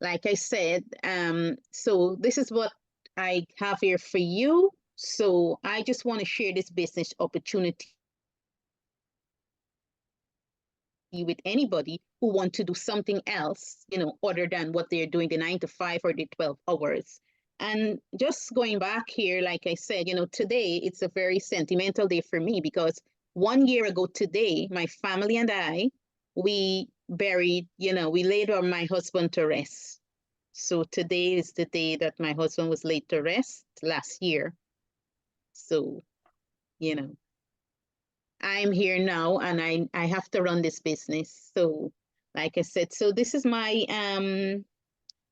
like I said, so this is what I have here for you. So I just want to share this business opportunity with anybody who want to do something else, other than what they're doing, the 9 to 5 or the 12 hours. And just going back here, like I said, today it's a very sentimental day for me because 1 year ago today, my family and I, we buried, we laid my husband to rest. So today is the day that my husband was laid to rest last year. So, I'm here now and I have to run this business. So like I said, so this is my,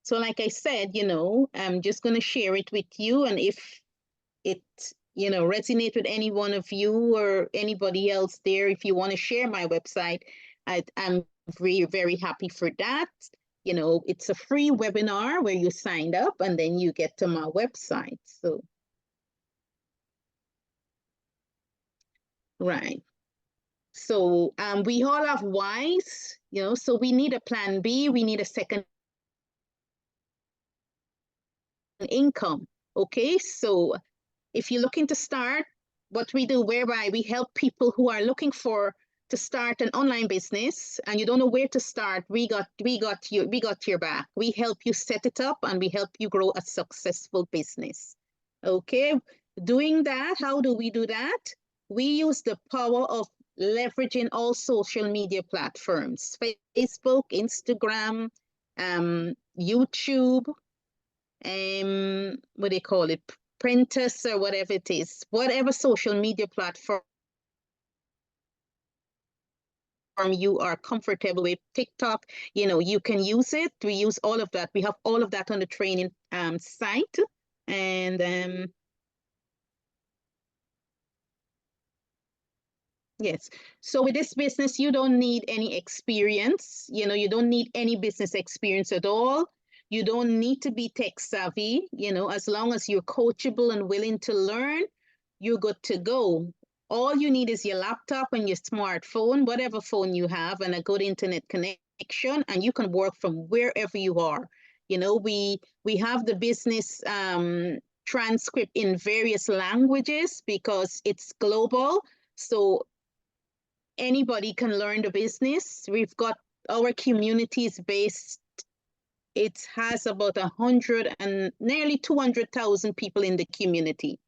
so like I said, I'm just going to share it with you. And if it, resonate with any one of you or anybody else there, if you want to share my website, I'm very, very happy for that. It's a free webinar where you signed up and then you get to my website. So, right. So we all have whys, so we need a plan B, we need a second income. Okay, so if you're looking to start, what we do, whereby we help people who are looking to start an online business and you don't know where to start, we got your back. We help you set it up and we help you grow a successful business. Okay, doing that, how do we do that? We use the power of leveraging all social media platforms, Facebook, Instagram, YouTube, what do you call it? Pinterest or whatever it is, whatever social media platform you are comfortable with, TikTok, you can use it. We use all of that. We have all of that on the training site. And yes, so with this business, you don't need any experience. You don't need any business experience at all. You don't need to be tech savvy. As long as you're coachable and willing to learn, you're good to go. All you need is your laptop and your smartphone, whatever phone you have, and a good internet connection, and you can work from wherever you are. We have the business transcript in various languages because it's global. So anybody can learn the business. We've got our communities based. It has about 100 and nearly 200,000 people in the community.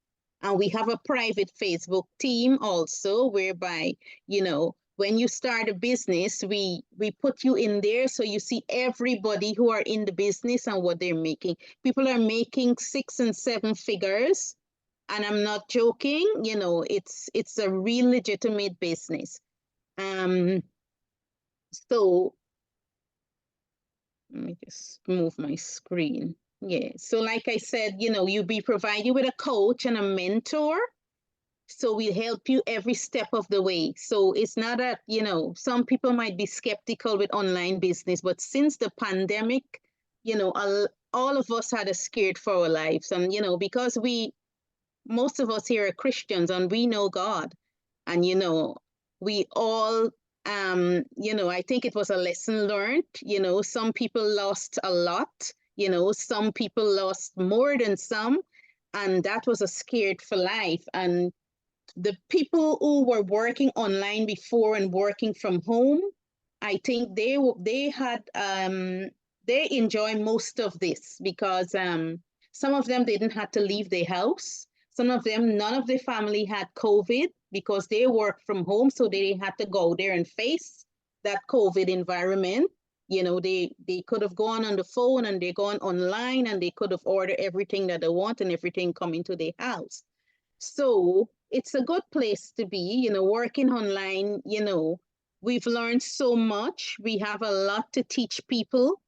And we have a private Facebook team also, whereby, when you start a business, we put you in there so you see everybody who are in the business and what they're making. People are making 6 and 7 figures. And I'm not joking, it's a real legitimate business. So let me just move my screen. Yeah. So like I said, you'll be provided with a coach and a mentor. So we help you every step of the way. So it's not that, some people might be skeptical with online business, but since the pandemic, all of us had a scared for our lives. And, because most of us here are Christians and we know God. And, we all I think it was a lesson learned. Some people lost a lot. Some people lost more than some, and that was a scared for life. And the people who were working online before and working from home, I think they enjoy most of this because some of them didn't have to leave their house. Some of them, none of their family had COVID because they worked from home, so they didn't have to go there and face that COVID environment. They could have gone on the phone and they're gone online and they could have ordered everything that they want and everything coming to their house. So it's a good place to be, working online. We've learned so much. We have a lot to teach people.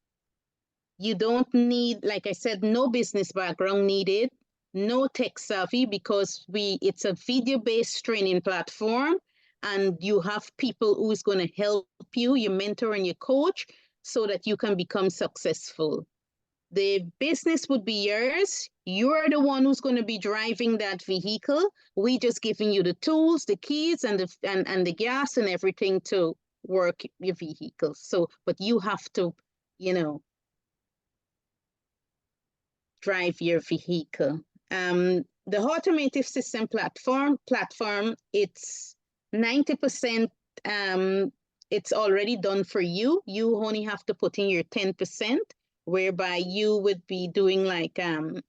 You don't need, like I said, no business background needed. No tech savvy because it's a video-based training platform and you have people who's going to help you, your mentor and your coach, so that you can become successful. The business would be yours. You're the one who's going to be driving that vehicle. We just giving you the tools, the keys and the gas and everything to work your vehicle. So, but you have to, drive your vehicle. The automotive system platform, it's 90%, it's already done for you. You only have to put in your 10%, whereby you would be doing like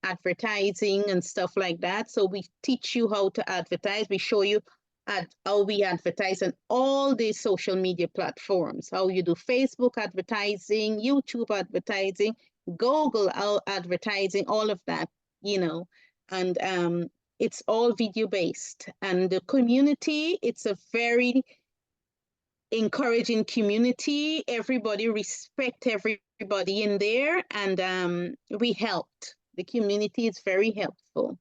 advertising and stuff like that. So we teach you how to advertise. We show you how we advertise on all these social media platforms, how you do Facebook advertising, YouTube advertising, Google advertising, all of that, and it's all video based. And the community, it's a very encouraging community. Everybody respect everybody in there, and we helped. The community is very helpful.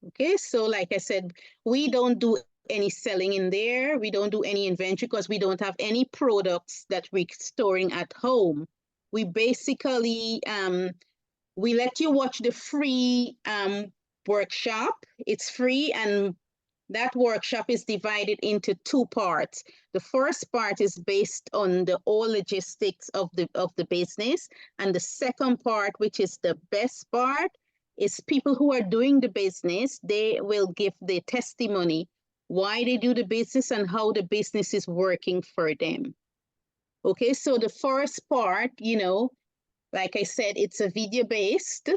Okay, so like I said, we don't do any selling in there. We don't do any inventory because we don't have any products that we're storing at home. We basically, we let you watch the free workshop. It's free, and that workshop is divided into 2 parts. The first part is based on the all logistics of the business, and the second part, which is the best part, is people who are doing the business. They will give their testimony, why they do the business and how the business is working for them. Okay, so the first part, you know, like I said, it's a video based.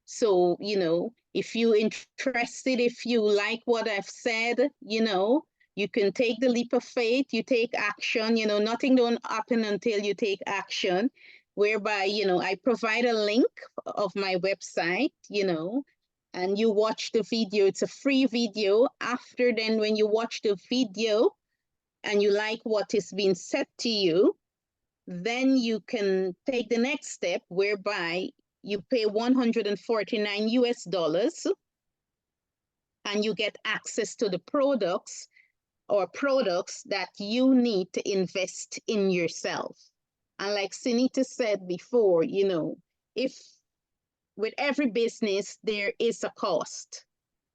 So, you know, if you're interested, if you like what I've said, you know, you can take the leap of faith, you take action, you know, nothing don't happen until you take action, whereby, you know, I provide a link of my website, you know, and you watch the video. It's a free video. After then, when you watch the video and you like what is being said to you, then you can take the next step whereby you pay 149 US dollars and you get access to the products or products that you need to invest in yourself. And like Sunita said before, you know, if with every business, there is a cost,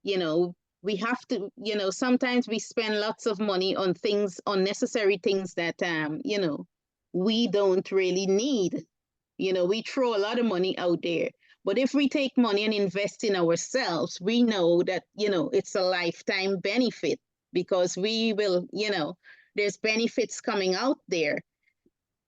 you know, we have to, you know, sometimes we spend lots of money on things, unnecessary things that, you know, we don't really need. You know, we throw a lot of money out there. But if we take money and invest in ourselves, we know that, you know, it's a lifetime benefit because we will, you know, there's benefits coming out there.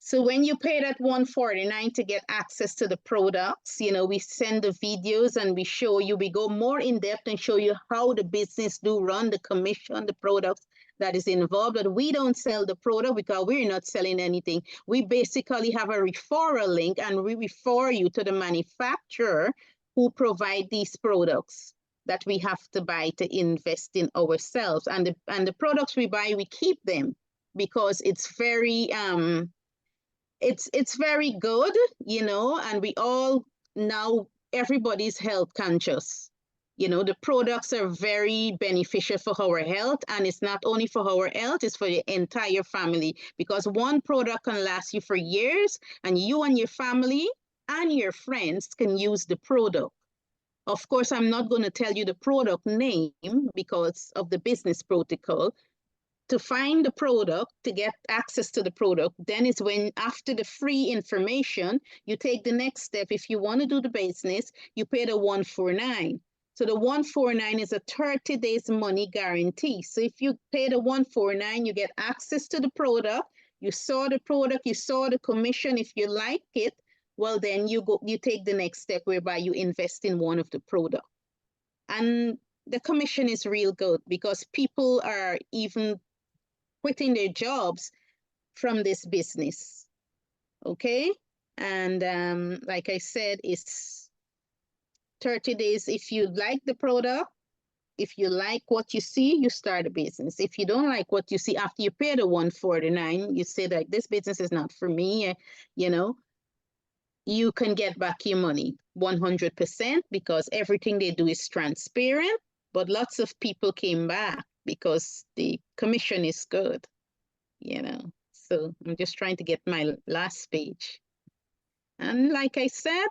So when you pay that 149 to get access to the products, you know, we send the videos and we show you, we go more in depth and show you how the business do run, the commission, the products that is involved. But we don't sell the product because we're not selling anything. We basically have a referral link and we refer you to the manufacturer who provide these products that we have to buy to invest in ourselves. And the products we buy, we keep them because it's very it's very good, you know, and we all now everybody's health conscious. You know, the products are very beneficial for our health, and it's not only for our health, it's for the entire family because one product can last you for years and you and your family and your friends can use the product. Of course, I'm not going to tell you the product name because of the business protocol. To find the product, to get access to the product, then is when after the free information, you take the next step. If you want to do the business, you pay the 149. So the 149 is a 30 days money guarantee. So if you pay the 149, you get access to the product. You saw the product, you saw the commission. If you like it, well, then you take the next step whereby you invest in one of the product. And the commission is real good because people are even quitting their jobs from this business. Okay. And like I said, it's 30 days. If you like the product, if you like what you see, you start a business. If you don't like what you see after you pay the 149, you say that this business is not for me, you know, you can get back your money 100% because everything they do is transparent. But lots of people came back because the commission is good, you know. So I'm just trying to get my last page. And like I said,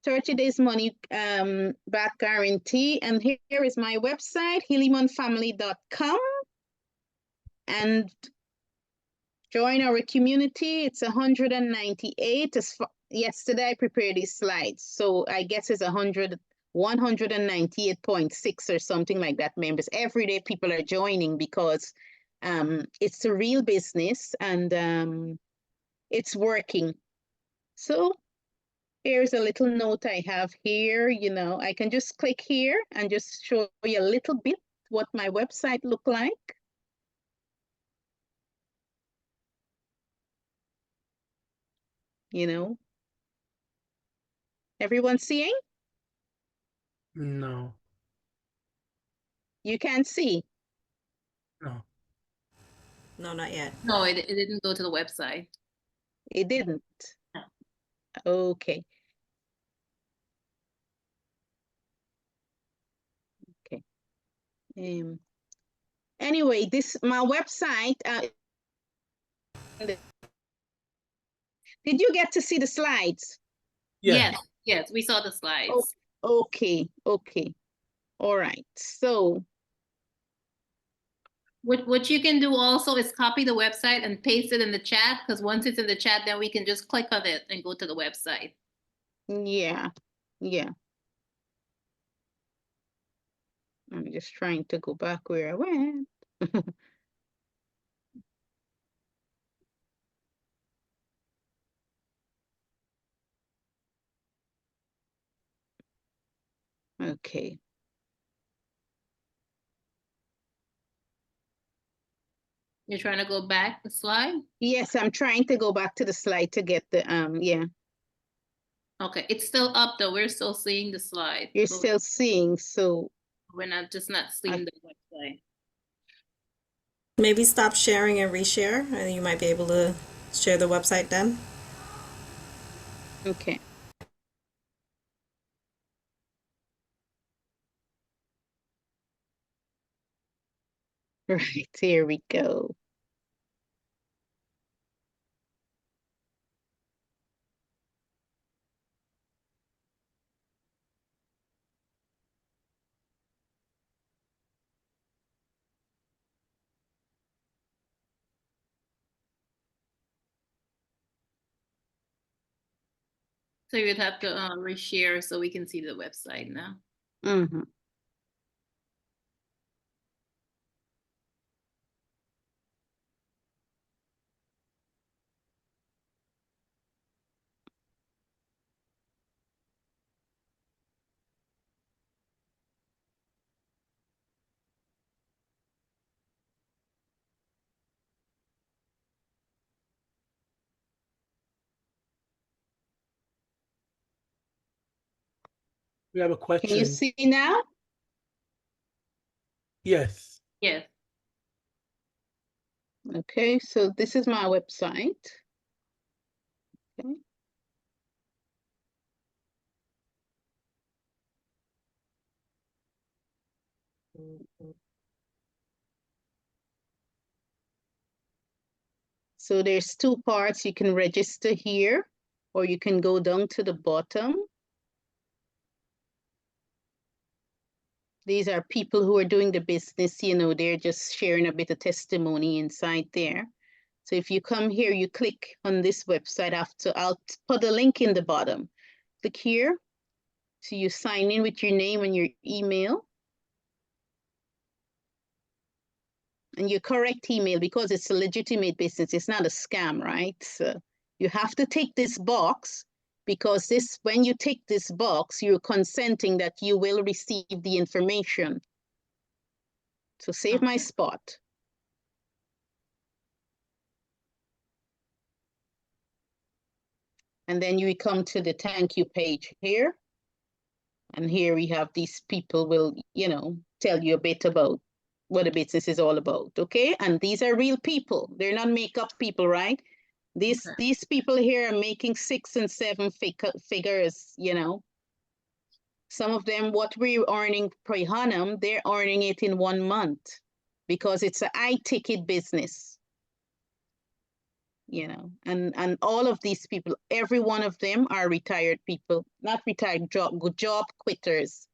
30 days money back guarantee. And here is my website, hilimonfamily.com. And join our community. It's 198. Yesterday I prepared these slides. So I guess it's 198.6 or something like that members. Every day people are joining because it's a real business and it's working. So here's a little note I have here. You know, I can just click here and just show you a little bit what my website look like. You know, everyone seeing? No, You can't see. no. No, not yet. No, it didn't go to the website. It didn't. No. Okay. Okay. Anyway, this my website. Did you get to see the slides? Yeah. Yes, we saw the slides. Okay. Okay. All right. So What you can do also is copy the website and paste it in the chat, because once it's in the chat, then we can just click on it and go to the website. yeah. Yeah. I'm just trying to go back where I went. Okay. You're trying to go back the slide? Yes, I'm trying to go back to the slide to get the, yeah, Okay, it's still up though. We're still seeing the slide. you're but still seeing, so we're not seeing the website. Maybe stop sharing and reshare, and you might be able to share the website then. okay. Right, here we go. So you'd have to reshare so we can see the website now. Mm-hmm. We have a Can you question. see now? Yes. Yes. Okay, so this is my website. Okay. So there's two parts. You can register here, or you can go down to the bottom. These are people who are doing the business, you know, they're just sharing a bit of testimony inside there. So if you come here, you click on this website after, I'll put a link in the bottom. Click here. So you sign in with your name and your email. And your correct email, because it's a legitimate business, it's not a scam, right? So you have to take this box, because this, when you take this box, you're consenting that you will receive the information. So save my spot. And then you come to the thank you page here. And here we have these people will, you know, tell you a bit about what the business is all about, okay? And these are real people. They're not makeup people, right? These people here are making 6 and 7 figures, you know. Some of them, what we're earning per annum, they're earning it in 1 month, because it's a high ticket business. You know, and all of these people, every one of them are retired people, not retired, job quitters.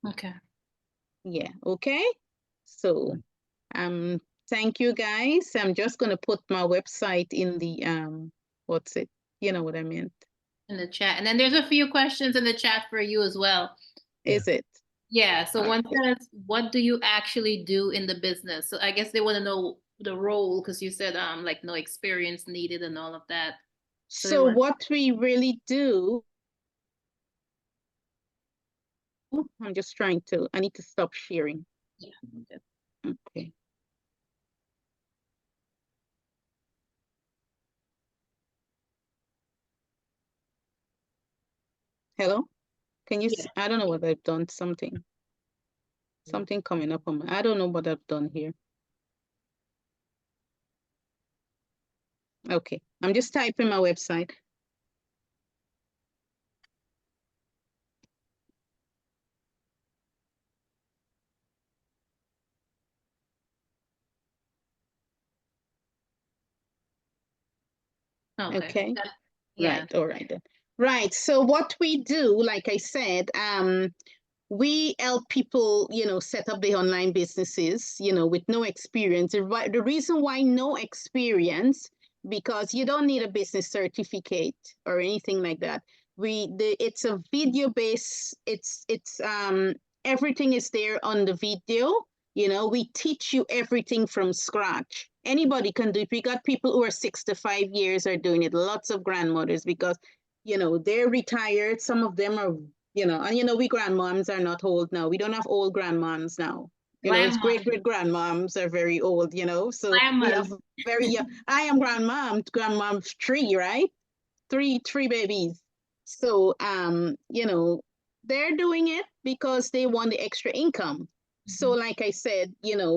Okay. Yeah, okay. So thank you guys. I'm just gonna put my website in the what's it? You know what I meant. In the chat. And then there's a few questions in the chat for you as well. Is it? Yeah. So one Okay. says, what do you actually do in the business? So I guess they want to know the role, because you said like no experience needed and all of that. So what we really do, I'm just trying to, I need to stop sharing. Yeah. Okay. Hello? Can you, I don't know what I've done, something coming up on my, I don't know what I've done here. Okay, I'm just typing my website. Okay. Yeah. Right, all right then. Right, so what we do, like I said, we help people, you know, set up their online businesses, you know, with no experience. The reason why no experience, because you don't need a business certificate or anything like that. It's a video based, it's everything is there on the video. You know, we teach you everything from scratch. Anybody can do it. We got people who are 65 years are doing it, lots of grandmothers, because, you know, they're retired. Some of them are, you know, and you know, we grandmoms are not old now. We don't have old grandmoms now. You know, it's Grandma. great grandmoms are very old, you know. So we Grandmother. have very young. I am grandmom 3, right? Three babies. So you know, they're doing it because they want the extra income. So like I said, you know,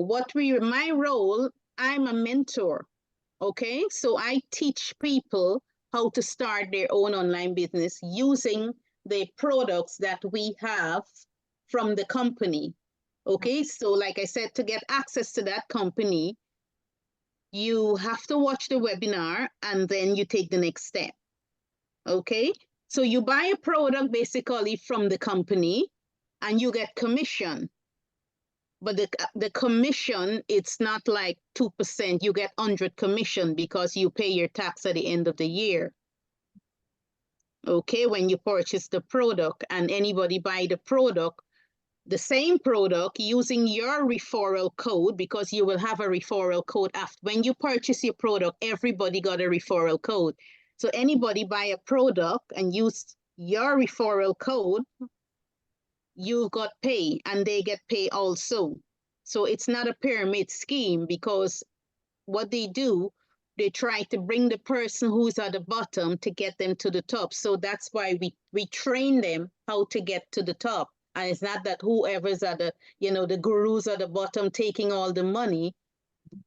my role, I'm a mentor. Okay, so I teach people how to start their own online business using the products that we have from the company. Okay, so like I said, to get access to that company, you have to watch the webinar and then you take the next step. Okay, so you buy a product basically from the company and you get commission. But the commission, it's not like 2%. You get 100 commission because you pay your tax at the end of the year. Okay, when you purchase the product and anybody buy the product, the same product using your referral code, because you will have a referral code after. When you purchase your product, everybody got a referral code. So anybody buy a product and use your referral code, you got pay and they get pay also. So it's not a pyramid scheme, because what they do, they try to bring the person who's at the bottom to get them to the top. So that's why we train them how to get to the top. And it's not that whoever's at the, you know, the gurus at the bottom taking all the money.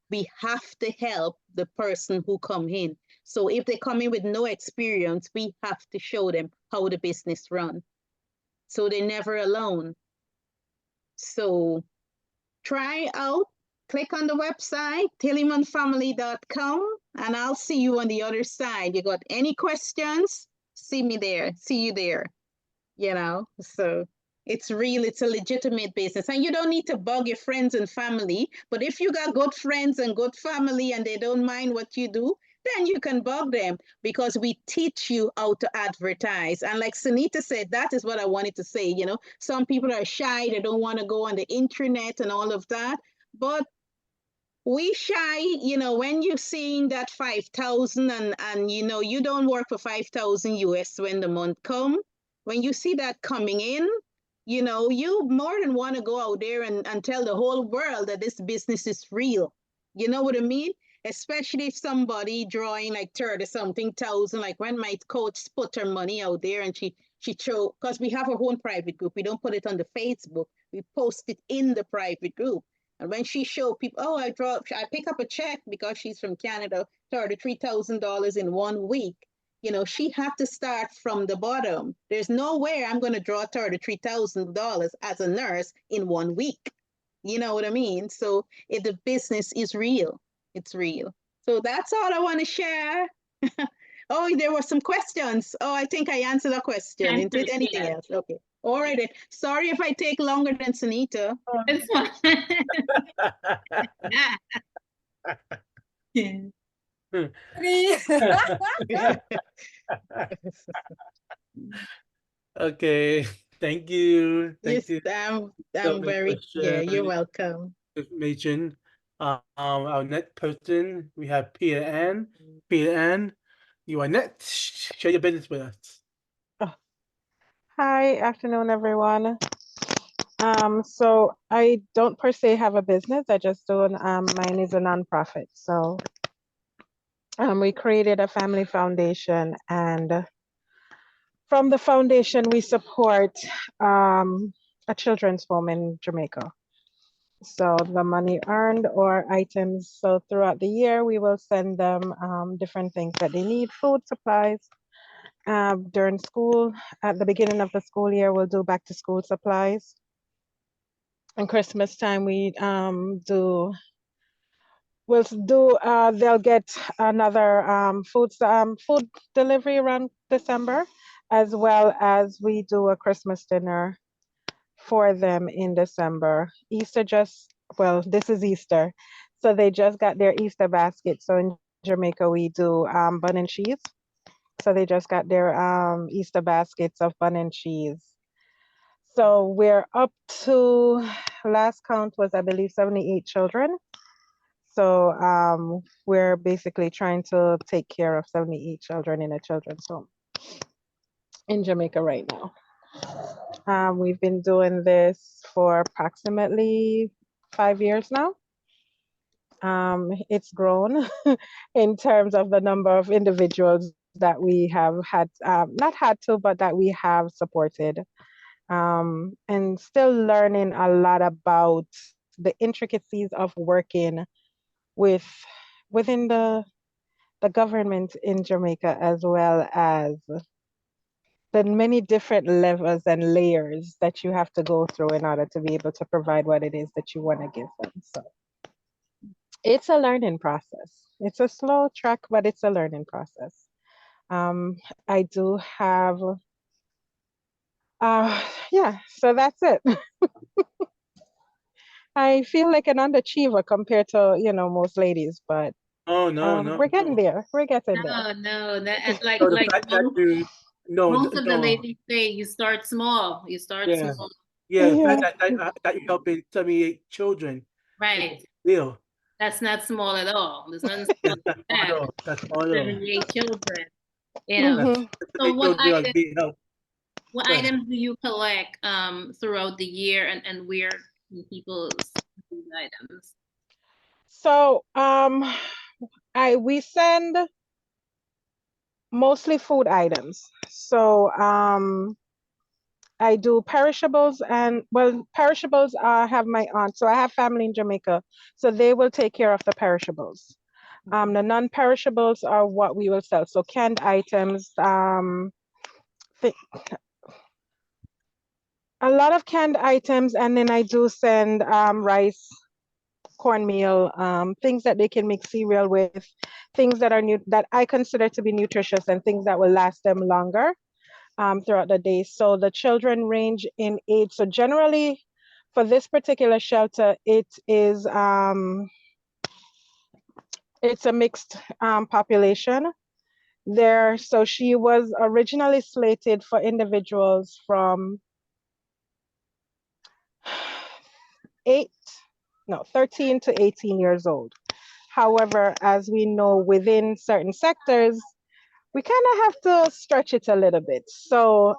We have to help the person who come in. So if they come in with no experience, we have to show them how the business run. So they're never alone. So try out, click on the website, tillimanfamily.com, and I'll see you on the other side. You got any questions? See me there, see you there, you know? So it's real, it's a legitimate business. And you don't need to bug your friends and family, but if you got good friends and good family and they don't mind what you do, then you can bug them, because we teach you how to advertise. And like Sunita said, that is what I wanted to say. You know, some people are shy, they don't want to go on the internet and all of that. But we shy, you know, when you're seeing that 5,000 and you know, you don't work for 5,000 US when the month come, when you see that coming in, you know, you more than want to go out there and tell the whole world that this business is real. You know what I mean? Especially if somebody drawing like 30 something thousand, like when my coach put her money out there and she showed, because we have our own private group. We don't put it on the Facebook. We post it in the private group. And when she showed people, oh, I pick up a check because she's from Canada, $33,000 in 1 week. You know, she had to start from the bottom. There's no way I'm going to draw $33,000 as a nurse in 1 week. You know what I mean? So if the business is real, it's real. So that's all I want to share. Oh, there were some questions. Oh, I think I answered a question. Answered, Did anything yeah. else? Okay. All right. Then. Sorry if I take longer than Sunita. It's fine. Okay, thank you. Yes, Thank you. I'm very, yeah, you're welcome. Information. Our next person, we have Peter Ann. Peter Ann, you are next. Share your business with us. Hi, afternoon, everyone. So I don't per se have a business. I just do mine is a nonprofit. So we created a family foundation, and from the foundation we support a children's home in Jamaica. So the money earned or items, so throughout the year we will send them different things that they need, food, supplies. During school, at the beginning of the school year, we'll do back to school supplies. And Christmas time, they'll get another food delivery around December, as well as we do a Christmas dinner for them in December. This is Easter, so they just got their Easter basket. So in Jamaica, we do bun and cheese. So they just got their Easter baskets of bun and cheese. So we're up to, last count was, I believe, 78 children. So we're basically trying to take care of 78 children in a children's home in Jamaica right now. We've been doing this for approximately 5 years now. It's grown in terms of the number of individuals that we have had, not had to, but that we have supported. And still learning a lot about the intricacies of working within the government in Jamaica, as well as the many different levels and layers that you have to go through in order to be able to provide what it is that you want to give them. So it's a learning process. It's a slow track, but it's a learning process. I do have, yeah, so that's it. I feel like an underachiever compared to, most ladies, but Oh no, no, we're getting no. there. We're getting there. No, that like So the fact that you no, most of the no, ladies say, you start small. You start yeah, small. yeah. The fact Yeah. that you're helping 78 children, Right. deal. That's not small at all. There's nothing small That's about all that. though. That's all though. 78 children. That's Mhm. So 78 children are being helped. what Good. items do you collect throughout the year, and where can people see these items? So we send mostly food items. So I do perishables, and well, perishables have my aunt. So I have family in Jamaica, so they will take care of the perishables. The non-perishables are what we will sell. So canned items, thi- a lot of canned items, and then I do send rice, cornmeal, things that they can make cereal with, things that are new that I consider to be nutritious and things that will last them longer throughout the day. So the children range in age. So generally, for this particular shelter, it's a mixed population. So she was originally slated for individuals from 8, no, 13 to 18 years old. However, as we know, within certain sectors, we kind of have to stretch it a little bit. So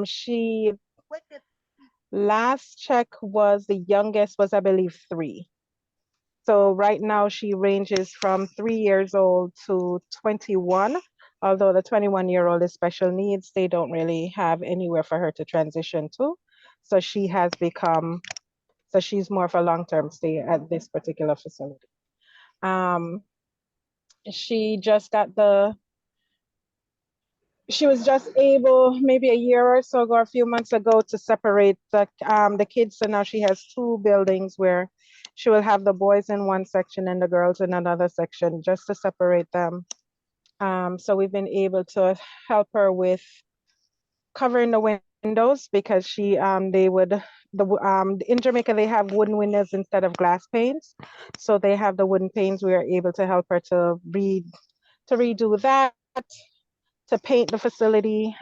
she last check was the youngest was, I believe, 3. So right now she ranges from 3 years old to 21. Although the 21-year-old is special needs, they don't really have anywhere for her to transition to. So she's more of a long-term stay at this particular facility. She just got she was just able maybe a year or so ago, or a few months ago, to separate the kids. So now she has 2 buildings where she will have the boys in one section and the girls in another section, just to separate them. So we've been able to help her with covering the windows, because in Jamaica they have wooden windows instead of glass panes. So they have the wooden panes. We are able to help her to redo that, to paint the facility,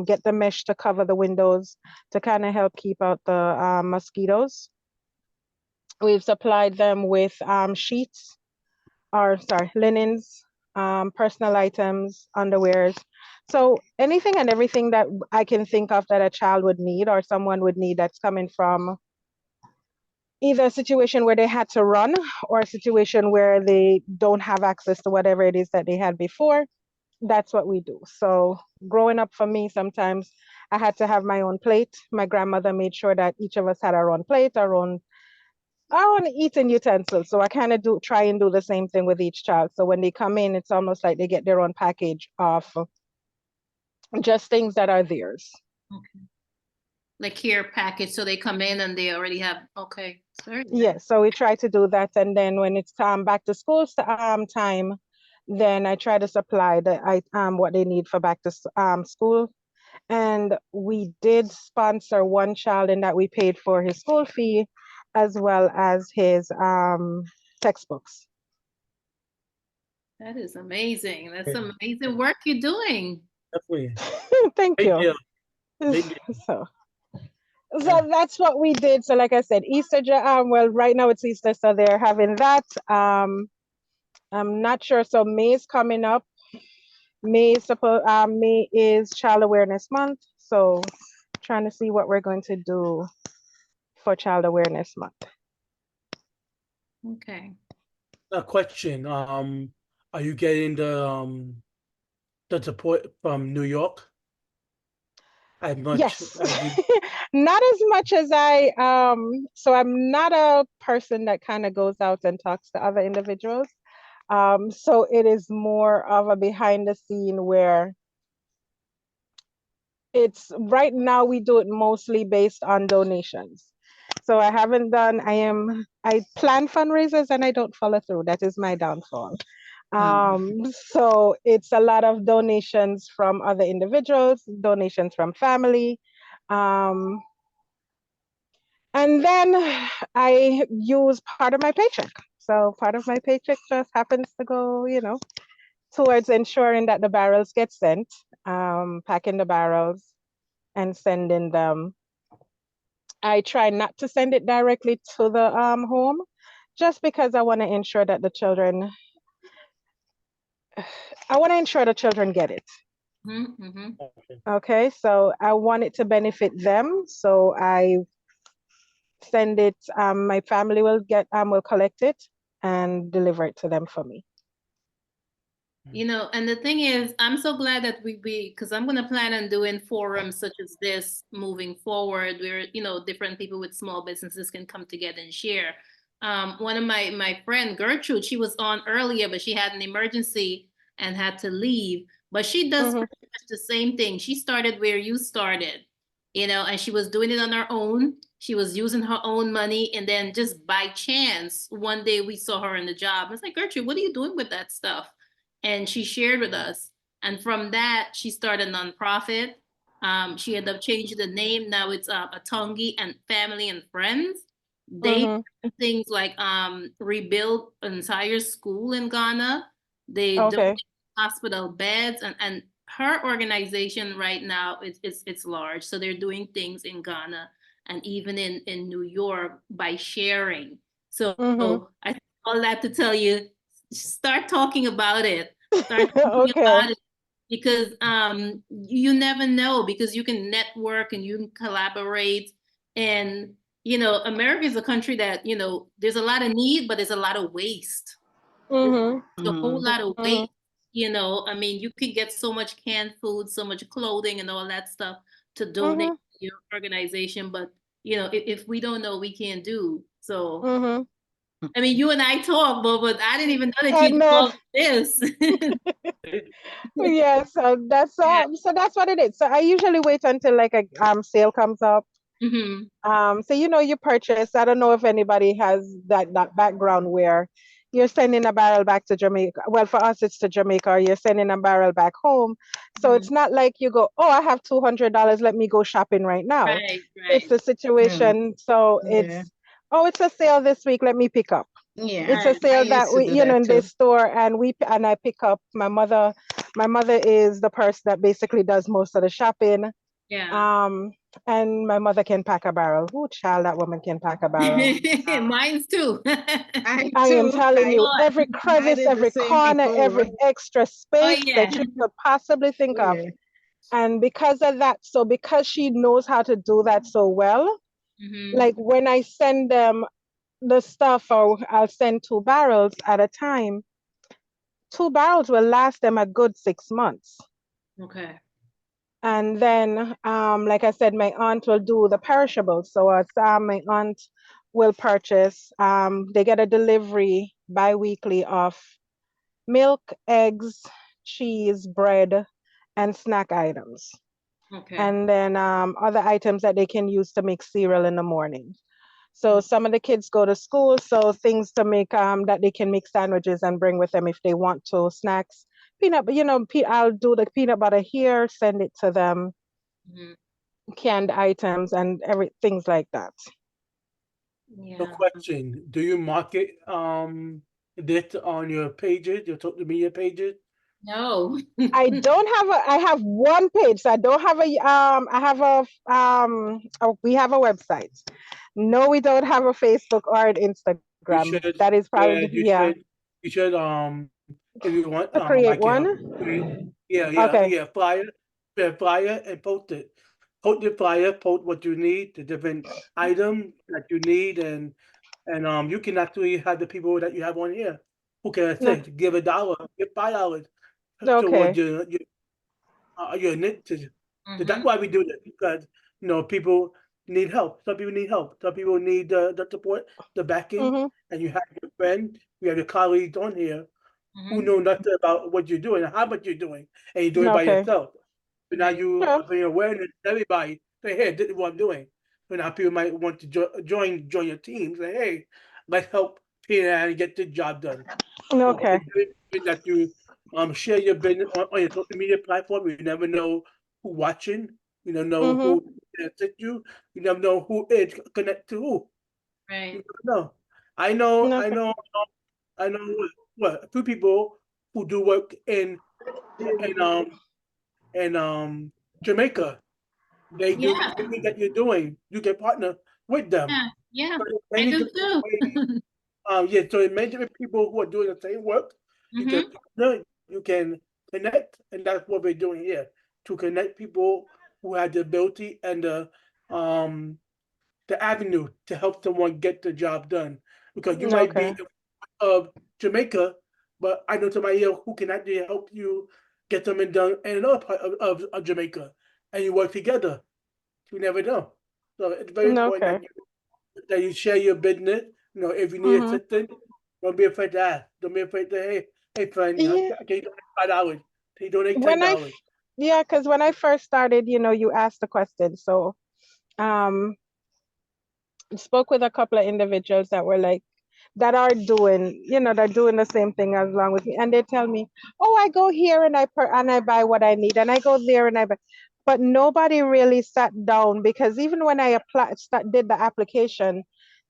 get the mesh to cover the windows to kind of help keep out the mosquitoes. We've supplied them with linens, personal items, underwears. So anything and everything that I can think of that a child would need or someone would need, that's coming from either a situation where they had to run or a situation where they don't have access to whatever it is that they had before. That's what we do. So growing up for me, sometimes I had to have my own plate. My grandmother made sure that each of us had our own plate, our own eating utensils. So I kind of try and do the same thing with each child. So when they come in, it's almost like they get their own package of just things that are theirs. Okay. Like care package, so they come in and they already have, okay. Sorry. Yes, so we try to do that, and then when it's back to school time, then I try to supply what they need for back to school. And we did sponsor one child in that we paid for his school fee as well as his textbooks. That is amazing. That's amazing work you're doing. Definitely. Thank Big you. deal. Big deal. So Yeah. that's what we did. So like I said, Easter, well, right now it's Easter, so they're having that. I'm not sure. So May is coming up. May is Child Awareness Month. So trying to see what we're going to do for Child Awareness Month. Okay. A question. Are you getting the support from New York as much Yes, as you? not as much as so I'm not a person that kind of goes out and talks to other individuals. So it is more of a behind the scene where it's right now we do it mostly based on donations. So I plan fundraisers and I don't follow through. That is my downfall. So it's a lot of donations from other individuals, donations from family. And then I use part of my paycheck. So part of my paycheck just happens to go, towards ensuring that the barrels get sent, packing the barrels and sending them. I try not to send it directly to the home, just because I want to ensure that the children get it. Mm-hmm. Okay, so I want it to benefit them. So I send it, my family will collect it and deliver it to them for me. You know, and the thing is, I'm so glad that because I'm going to plan on doing forums such as this moving forward, where, different people with small businesses can come together and share. One of my friend Gertrude, she was on earlier, but she had an emergency and had to leave. But she does pretty much the same thing. She started where you started, and she was doing it on her own. She was using her own money. And then just by chance, one day we saw her in the job. I was like, Gertrude, what are you doing with that stuff? And she shared with us. And from that, she started a nonprofit. She ended up changing the name. Now it's Atongi and Family and Friends. They do things like rebuild an entire school in Ghana. They donate hospital beds, and her organization right now it's large. So they're doing things in Ghana and even in New York by sharing. So I think all that to tell you, start talking about it. Start thinking about it, because you never know, because you can network and you can collaborate. And America is a country that there's a lot of need, but there's a lot of waste. There's a whole lot of waste. I mean, you can get so much canned food, so much clothing and all that stuff to donate to your organization, but if we don't know, we can't do. So I mean, you and I talk, but I didn't even know that you did all this. Yeah, so that's what it is. So I usually wait until like a sale comes up. So you purchase. I don't know if anybody has that background where you're sending a barrel back to Jamaica. Well, for us, it's to Jamaica, or you're sending a barrel back home. So it's not like you go, oh, I have $200. Let me go shopping right now. Right. It's a situation. So it's a sale this week. Let me pick up. Yeah, it's a sale that we, in this store, and I pick up. My mother is the person that basically does most of the shopping. Yeah. And my mother can pack a barrel. Oh, child, that woman can pack a barrel. Mine's too. I am telling you, every crevice, every corner, every extra space that you could possibly think of. And because of that, so because she knows how to do that so well, like when I send them the stuff, or I'll send 2 barrels at a time. 2 barrels will last them a good 6 months. Okay. And then, like I said, my aunt will do the perishables. So my aunt will purchase, they get a delivery bi-weekly of milk, eggs, cheese, bread, and snack items. Okay. And then other items that they can use to make cereal in the morning. So some of the kids go to school, so things to make that they can make sandwiches and bring with them if they want to. Snacks, peanut, I'll do the peanut butter here, send it to them. Canned items and things like that. Yeah. The question: do you market this on your pages, your social media pages? No. I don't have I have one page. So I don't have we have a website. No, we don't have a Facebook or an Instagram. That is probably You should if you want create I can one. help you create, Okay. flyer and post it post your flyer, post what you need, the different items that you need, and you can actually have the people that you have on here who can No, say give $1, give $5 towards okay. your initiative. So that's Mhm. why we do this, because people need help. Some people need help. Some people need the support, the backing, Mm-hmm. and you have your friend, you have your colleagues on here who Mhm. know nothing about what you're doing, how much you're doing, and you do it by Okay. yourself. So now Right. you Sure. bring awareness to everybody. Say, hey, this is what I'm doing. So now people might want to join your team. Say, hey, let's help Peter and get the job done. So Okay. it's very important that you share your business on your social media platform. You never know who watching. You don't know Mm-hmm. who can assist you. You never know who is connected to who. You Right. never know. I know. I Okay. know. I know. What a few people who do work in Jamaica. They do Yeah. everything that you're doing. You can partner with them. Yeah. Yeah. So there's I many do different too. ways. Yeah. So there's many different people who are doing the same work. You can Mhm. partner. You can connect, and that's what we're doing here to connect people who have the ability and um the avenue to help someone get the job done. Because you might be Okay. of Jamaica, but I know somebody here who can actually help you get something done in another part of Jamaica, and you work together. You never know. So it's very important Okay. that you share your business. If you need Mm-hmm. assistance, don't be afraid to ask. Don't be afraid to hey friend, Yeah. can you donate $5? Can you donate ten When dollars? yeah, because when I first started, you asked the question. So um spoke with a couple of individuals that were like that are doing, they're doing the same thing as long with me. And they tell me, oh, I go here and I buy what I need, and I go there and I buy. But nobody really sat down, because even when I did the application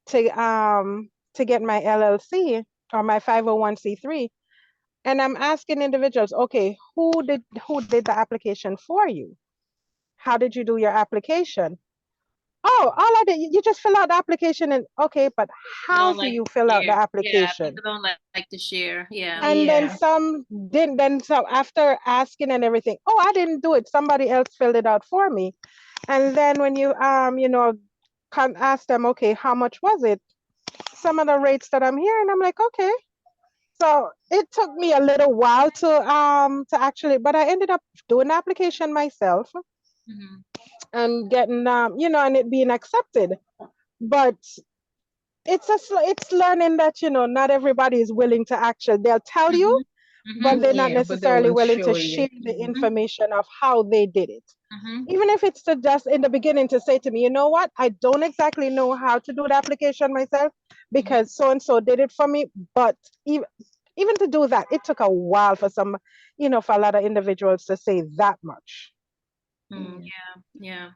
to get my LLC or my 501c3, and I'm asking individuals, okay, who did the application for you? How did you do your application? Oh, all I did, you just fill out the application, and okay, but People how don't do like you to fill out the share. Yeah. application? People don't like to share. Yeah. And then Yeah. some didn't, then so after asking and everything, oh, I didn't do it. Somebody else filled it out for me. And then when you can ask them, okay, how much was it? Some of the rates that I'm hearing, I'm like, okay. So it took me a little while to actually, but I ended up doing the application myself Mhm. and getting and it being accepted. But it's learning that not everybody is willing to actually, they'll tell you, Mhm. but Mhm. they're not Yeah, but they necessarily won't willing to show you. share the Mhm. information of how they did it. Mhm. Even if it's to just in the beginning to say to me, you know what, I don't exactly know how to do the application myself Mhm. because so and so did it for me. But even to do that, it took a while for for a lot of individuals to say that much. Mm, Yeah. yeah.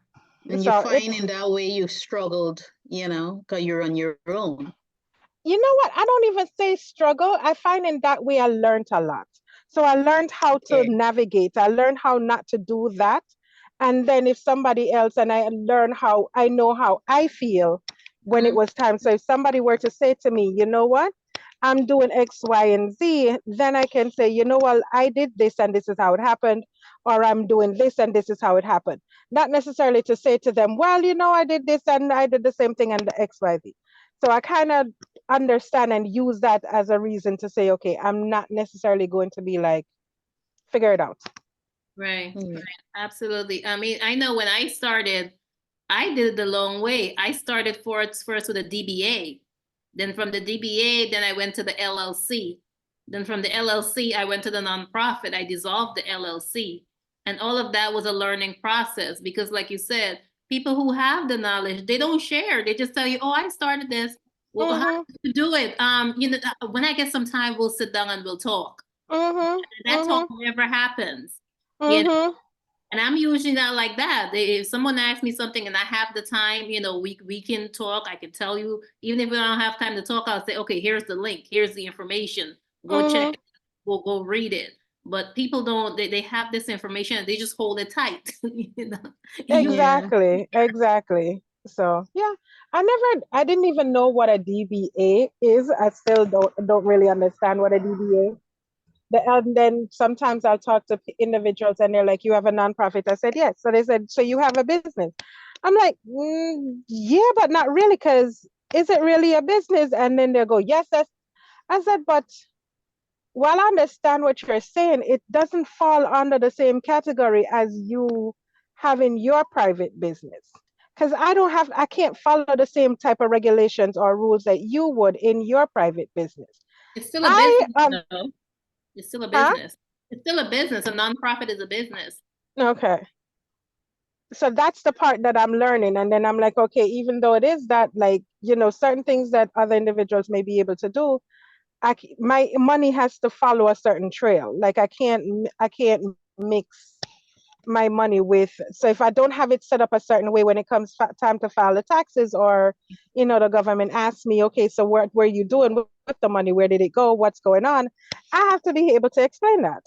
Yeah. And you So find it's in that way you struggled, because you're on your own. you know what? I don't even say struggle. I find in that way I learned a lot. So I learned how to Okay. navigate. I learned how not to do that. And then if somebody else, and I learn how I know how I feel when it Mhm. was time. So if somebody were to say to me, you know what? I'm doing X, Y, and Z, then I can say, you know what, I did this and this is how it happened, or I'm doing this and this is how it happened. Not necessarily to say to them, well, I did this and I did the same thing and the X, Y, Z. So I kind of understand and use that as a reason to say, okay, I'm not necessarily going to be like, figure it out. Right. Yeah. Absolutely. I mean, I know when I started, I did it the long way. I started first with a DBA. Then from the DBA, then I went to the LLC. Then from the LLC, I went to the nonprofit. I dissolved the LLC. And all of that was a learning process because, like you said, people who have the knowledge, they don't share. They just tell you, oh, I started this. Well, how Mm-hmm. did you do it? When I get some time, we'll sit down and we'll talk. Mm-hmm. That talk Mm-hmm. never happens. You know, Mm-hmm. and I'm usually not like that. If someone asks me something and I have the time, we can talk. I can tell you, even if I don't have time to talk, I'll say, okay, here's the link, here's the information. Go check Mm-hmm. it. We'll go read it. But people don't, they have this information and they just hold it tight. You Yeah. Exactly. Exactly. So yeah, I didn't even know what a DBA is. I still don't really understand what a DBA. And then sometimes I'll talk to individuals and they're like, you have a nonprofit? I said, yes. So they said, so you have a business? I'm like, yeah, but not really, because is it really a business? And then they'll go, yes, that's. I said, but while I understand what you're saying, it doesn't fall under the same category as you having your private business. Because I can't follow the same type of regulations or rules that you would in your private business. It's still a I business, though. It's still a huh? business. It's still a business. A nonprofit is a business. Okay. So that's the part that I'm learning. And then I'm like, okay, even though it is that, like, certain things that other individuals may be able to do, my money has to follow a certain trail. Like I can't mix my money with, so if I don't have it set up a certain way when it comes time to file the taxes, or the government asks me, okay, so what were you doing with the money? Where did it go? What's going on? I have to be able to explain that.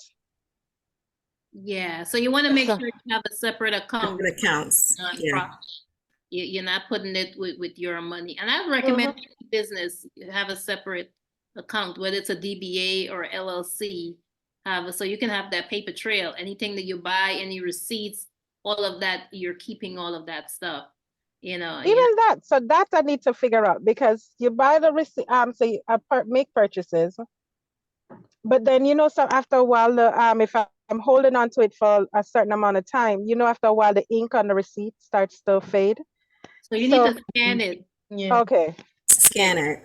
Yeah. So you want to make So- sure you have a separate account. Separate accounts. Yeah. Nonprofit. You're not putting it with your money. And I recommend any business have a separate account, whether it's a DBA or LLC. So you can have that paper trail. Anything that you buy, any receipts, all of that, you're keeping all of that stuff. Even that, so that I need to figure out, because you buy the receipt, so you make purchases, but then so after a while, if I'm holding on to it for a certain amount of time, after a while the ink on the receipt starts to fade. So you need to scan it. Yeah. Okay. Scan it.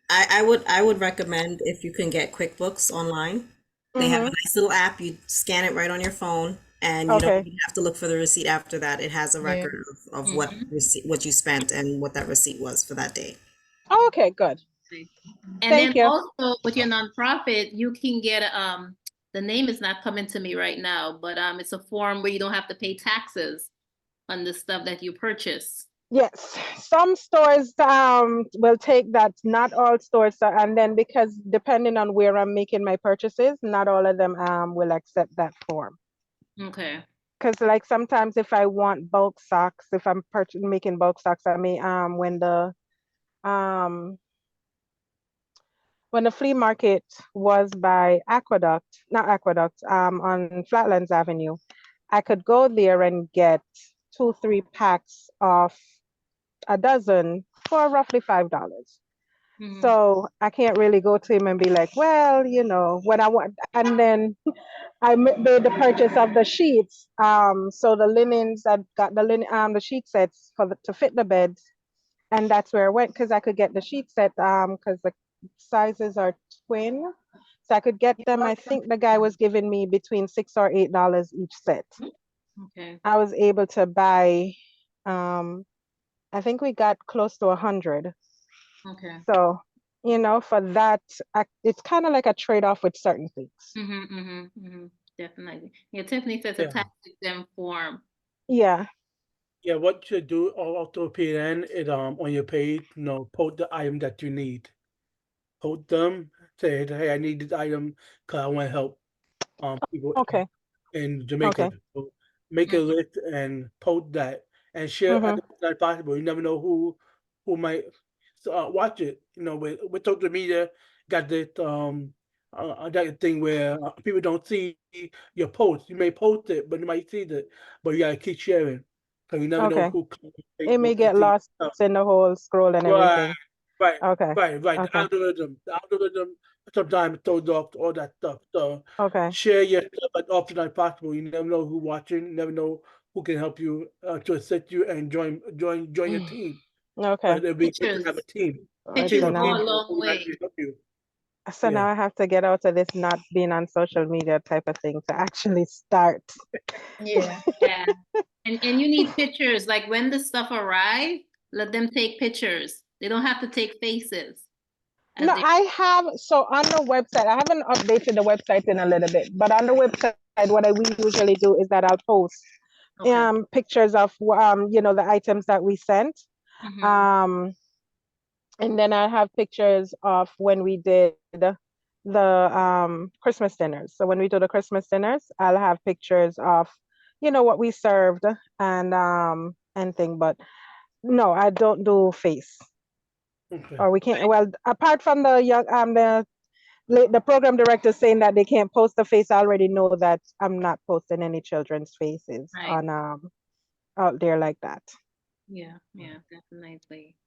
I would recommend, if you can get QuickBooks online. They have a nice little app. You scan it right on your phone, and you don't even have to look for the receipt after that. It has a record of what you spent and what that receipt was for that day. Okay, good. And Thank then you. also with your nonprofit, you can get the name is not coming to me right now, but it's a form where you don't have to pay taxes on the stuff that you purchase. Yes, some stores will take that, not all stores. And then, because depending on where I'm making my purchases, not all of them will accept that form. Okay. Because like sometimes if I want bulk socks, if I'm making bulk socks, I may when the flea market was by on Flatlands Avenue, I could go there and get 2-3 packs of a dozen for roughly $5. So I can't really go to him and be like, well, when I want, and then I made the purchase of the sheets. So the linens, I got the sheet sets to fit the beds, and that's where I went, because I could get the sheet set because the sizes are twin, so I could get them. I think the guy was giving me between $6 or $8 each set. Okay. I was able to buy, I think we got close to 100. Okay. So, for that, it's kind of like a trade-off with certain things. Definitely. Yeah, Tiffany says a tax exempt form. Yeah. Yeah, what you should do also, PN, is on your page, post the item that you need. Post them, say, hey, I need this item because I want to help people in Jamaica. Okay. So make a list and post that and share as much as possible. You never know who might watch it. With social media, got this that thing where people don't see your post. You may post it, but you might see it, but you gotta keep sharing because you never know who. It may get lost in the whole scroll and everything. Right. Okay. Right. Okay. The algorithm sometimes throws off all that stuff. So Okay. share your stuff as often as possible. You never know who's watching. You never know who can help you to assist you and join your team. Okay. It'll be good to have a team. Pictures Team of go a people long who way. actually help you. So now I have to get out of this not being on social media type of thing to actually start. Yeah. Yeah. And you need pictures. Like when the stuff arrives, let them take pictures. They don't have to take faces. No, I have, so on the website, I haven't updated the website in a little bit, but on the website, what we usually do is that I'll post pictures of the items that we sent. And then I have pictures of when we did the Christmas dinners. So when we do the Christmas dinners, I'll have pictures of what we served and thing. But no, I don't do face. Okay. Or we can't. Well, apart from the young the program director saying that they can't post the face, I already know that I'm not posting any children's faces Right. on out there like that. Yeah, definitely.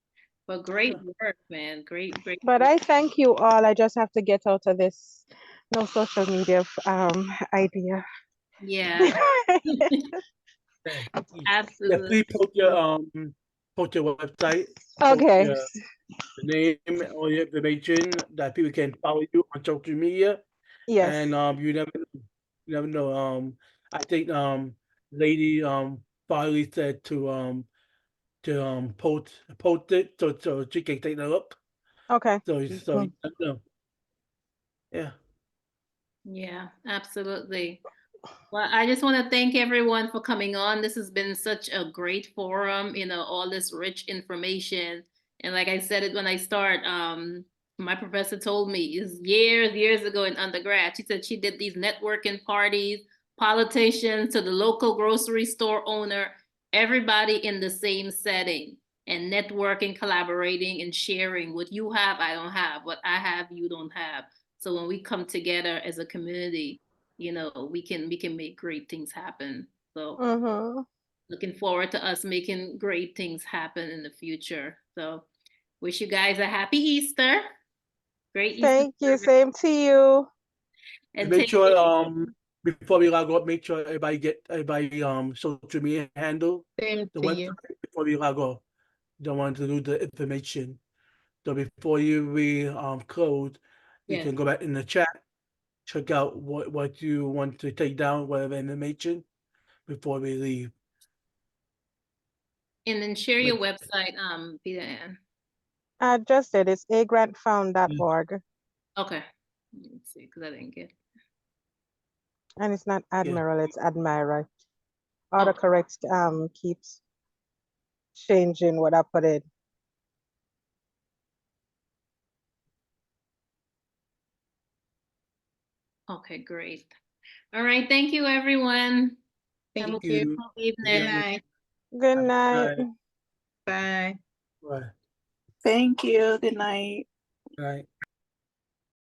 But great work, man. Great But work. I thank you all. I just have to get out of this no social media idea. Yeah, Yeah, absolutely. please post your website, post Okay. your name, all your information that people can follow you on social media. Yes. And you never know. I think lady Farley said to post it so she can take a look. Okay. So you never know. Yeah. Yeah, absolutely. Well, I just want to thank everyone for coming on. This has been such a great forum, all this rich information. And like I said it when I start, my professor told me is years ago in undergrad. She said she did these networking parties, politicians to the local grocery store owner, everybody in the same setting and networking, collaborating, and sharing. What you have, I don't have. What I have, you don't have. So when we come together as a community, we can make great things happen. So looking forward to us making great things happen in the future. So wish you guys a happy Easter. Great Easter Thank you. service. Same to you. And Make take sure care. before we log off, make sure everybody social media handle Same the to you. website before we log off. Don't want to lose the information. So before we close, you Yes. can go back in the chat, check out what you want to take down, whatever information before we leave. And then share your website, Peter Ann. I just did. It's agrantfound.org. Okay. Let me see, because I didn't get. And it's not Admiral, it's Admira. Oh. Autocorrect keeps changing what I put in. Okay, great. All right. Thank you, everyone. Have a Thank you. wonderful Good evening. night. Good night. Bye. Right. Thank you. Good night. Right.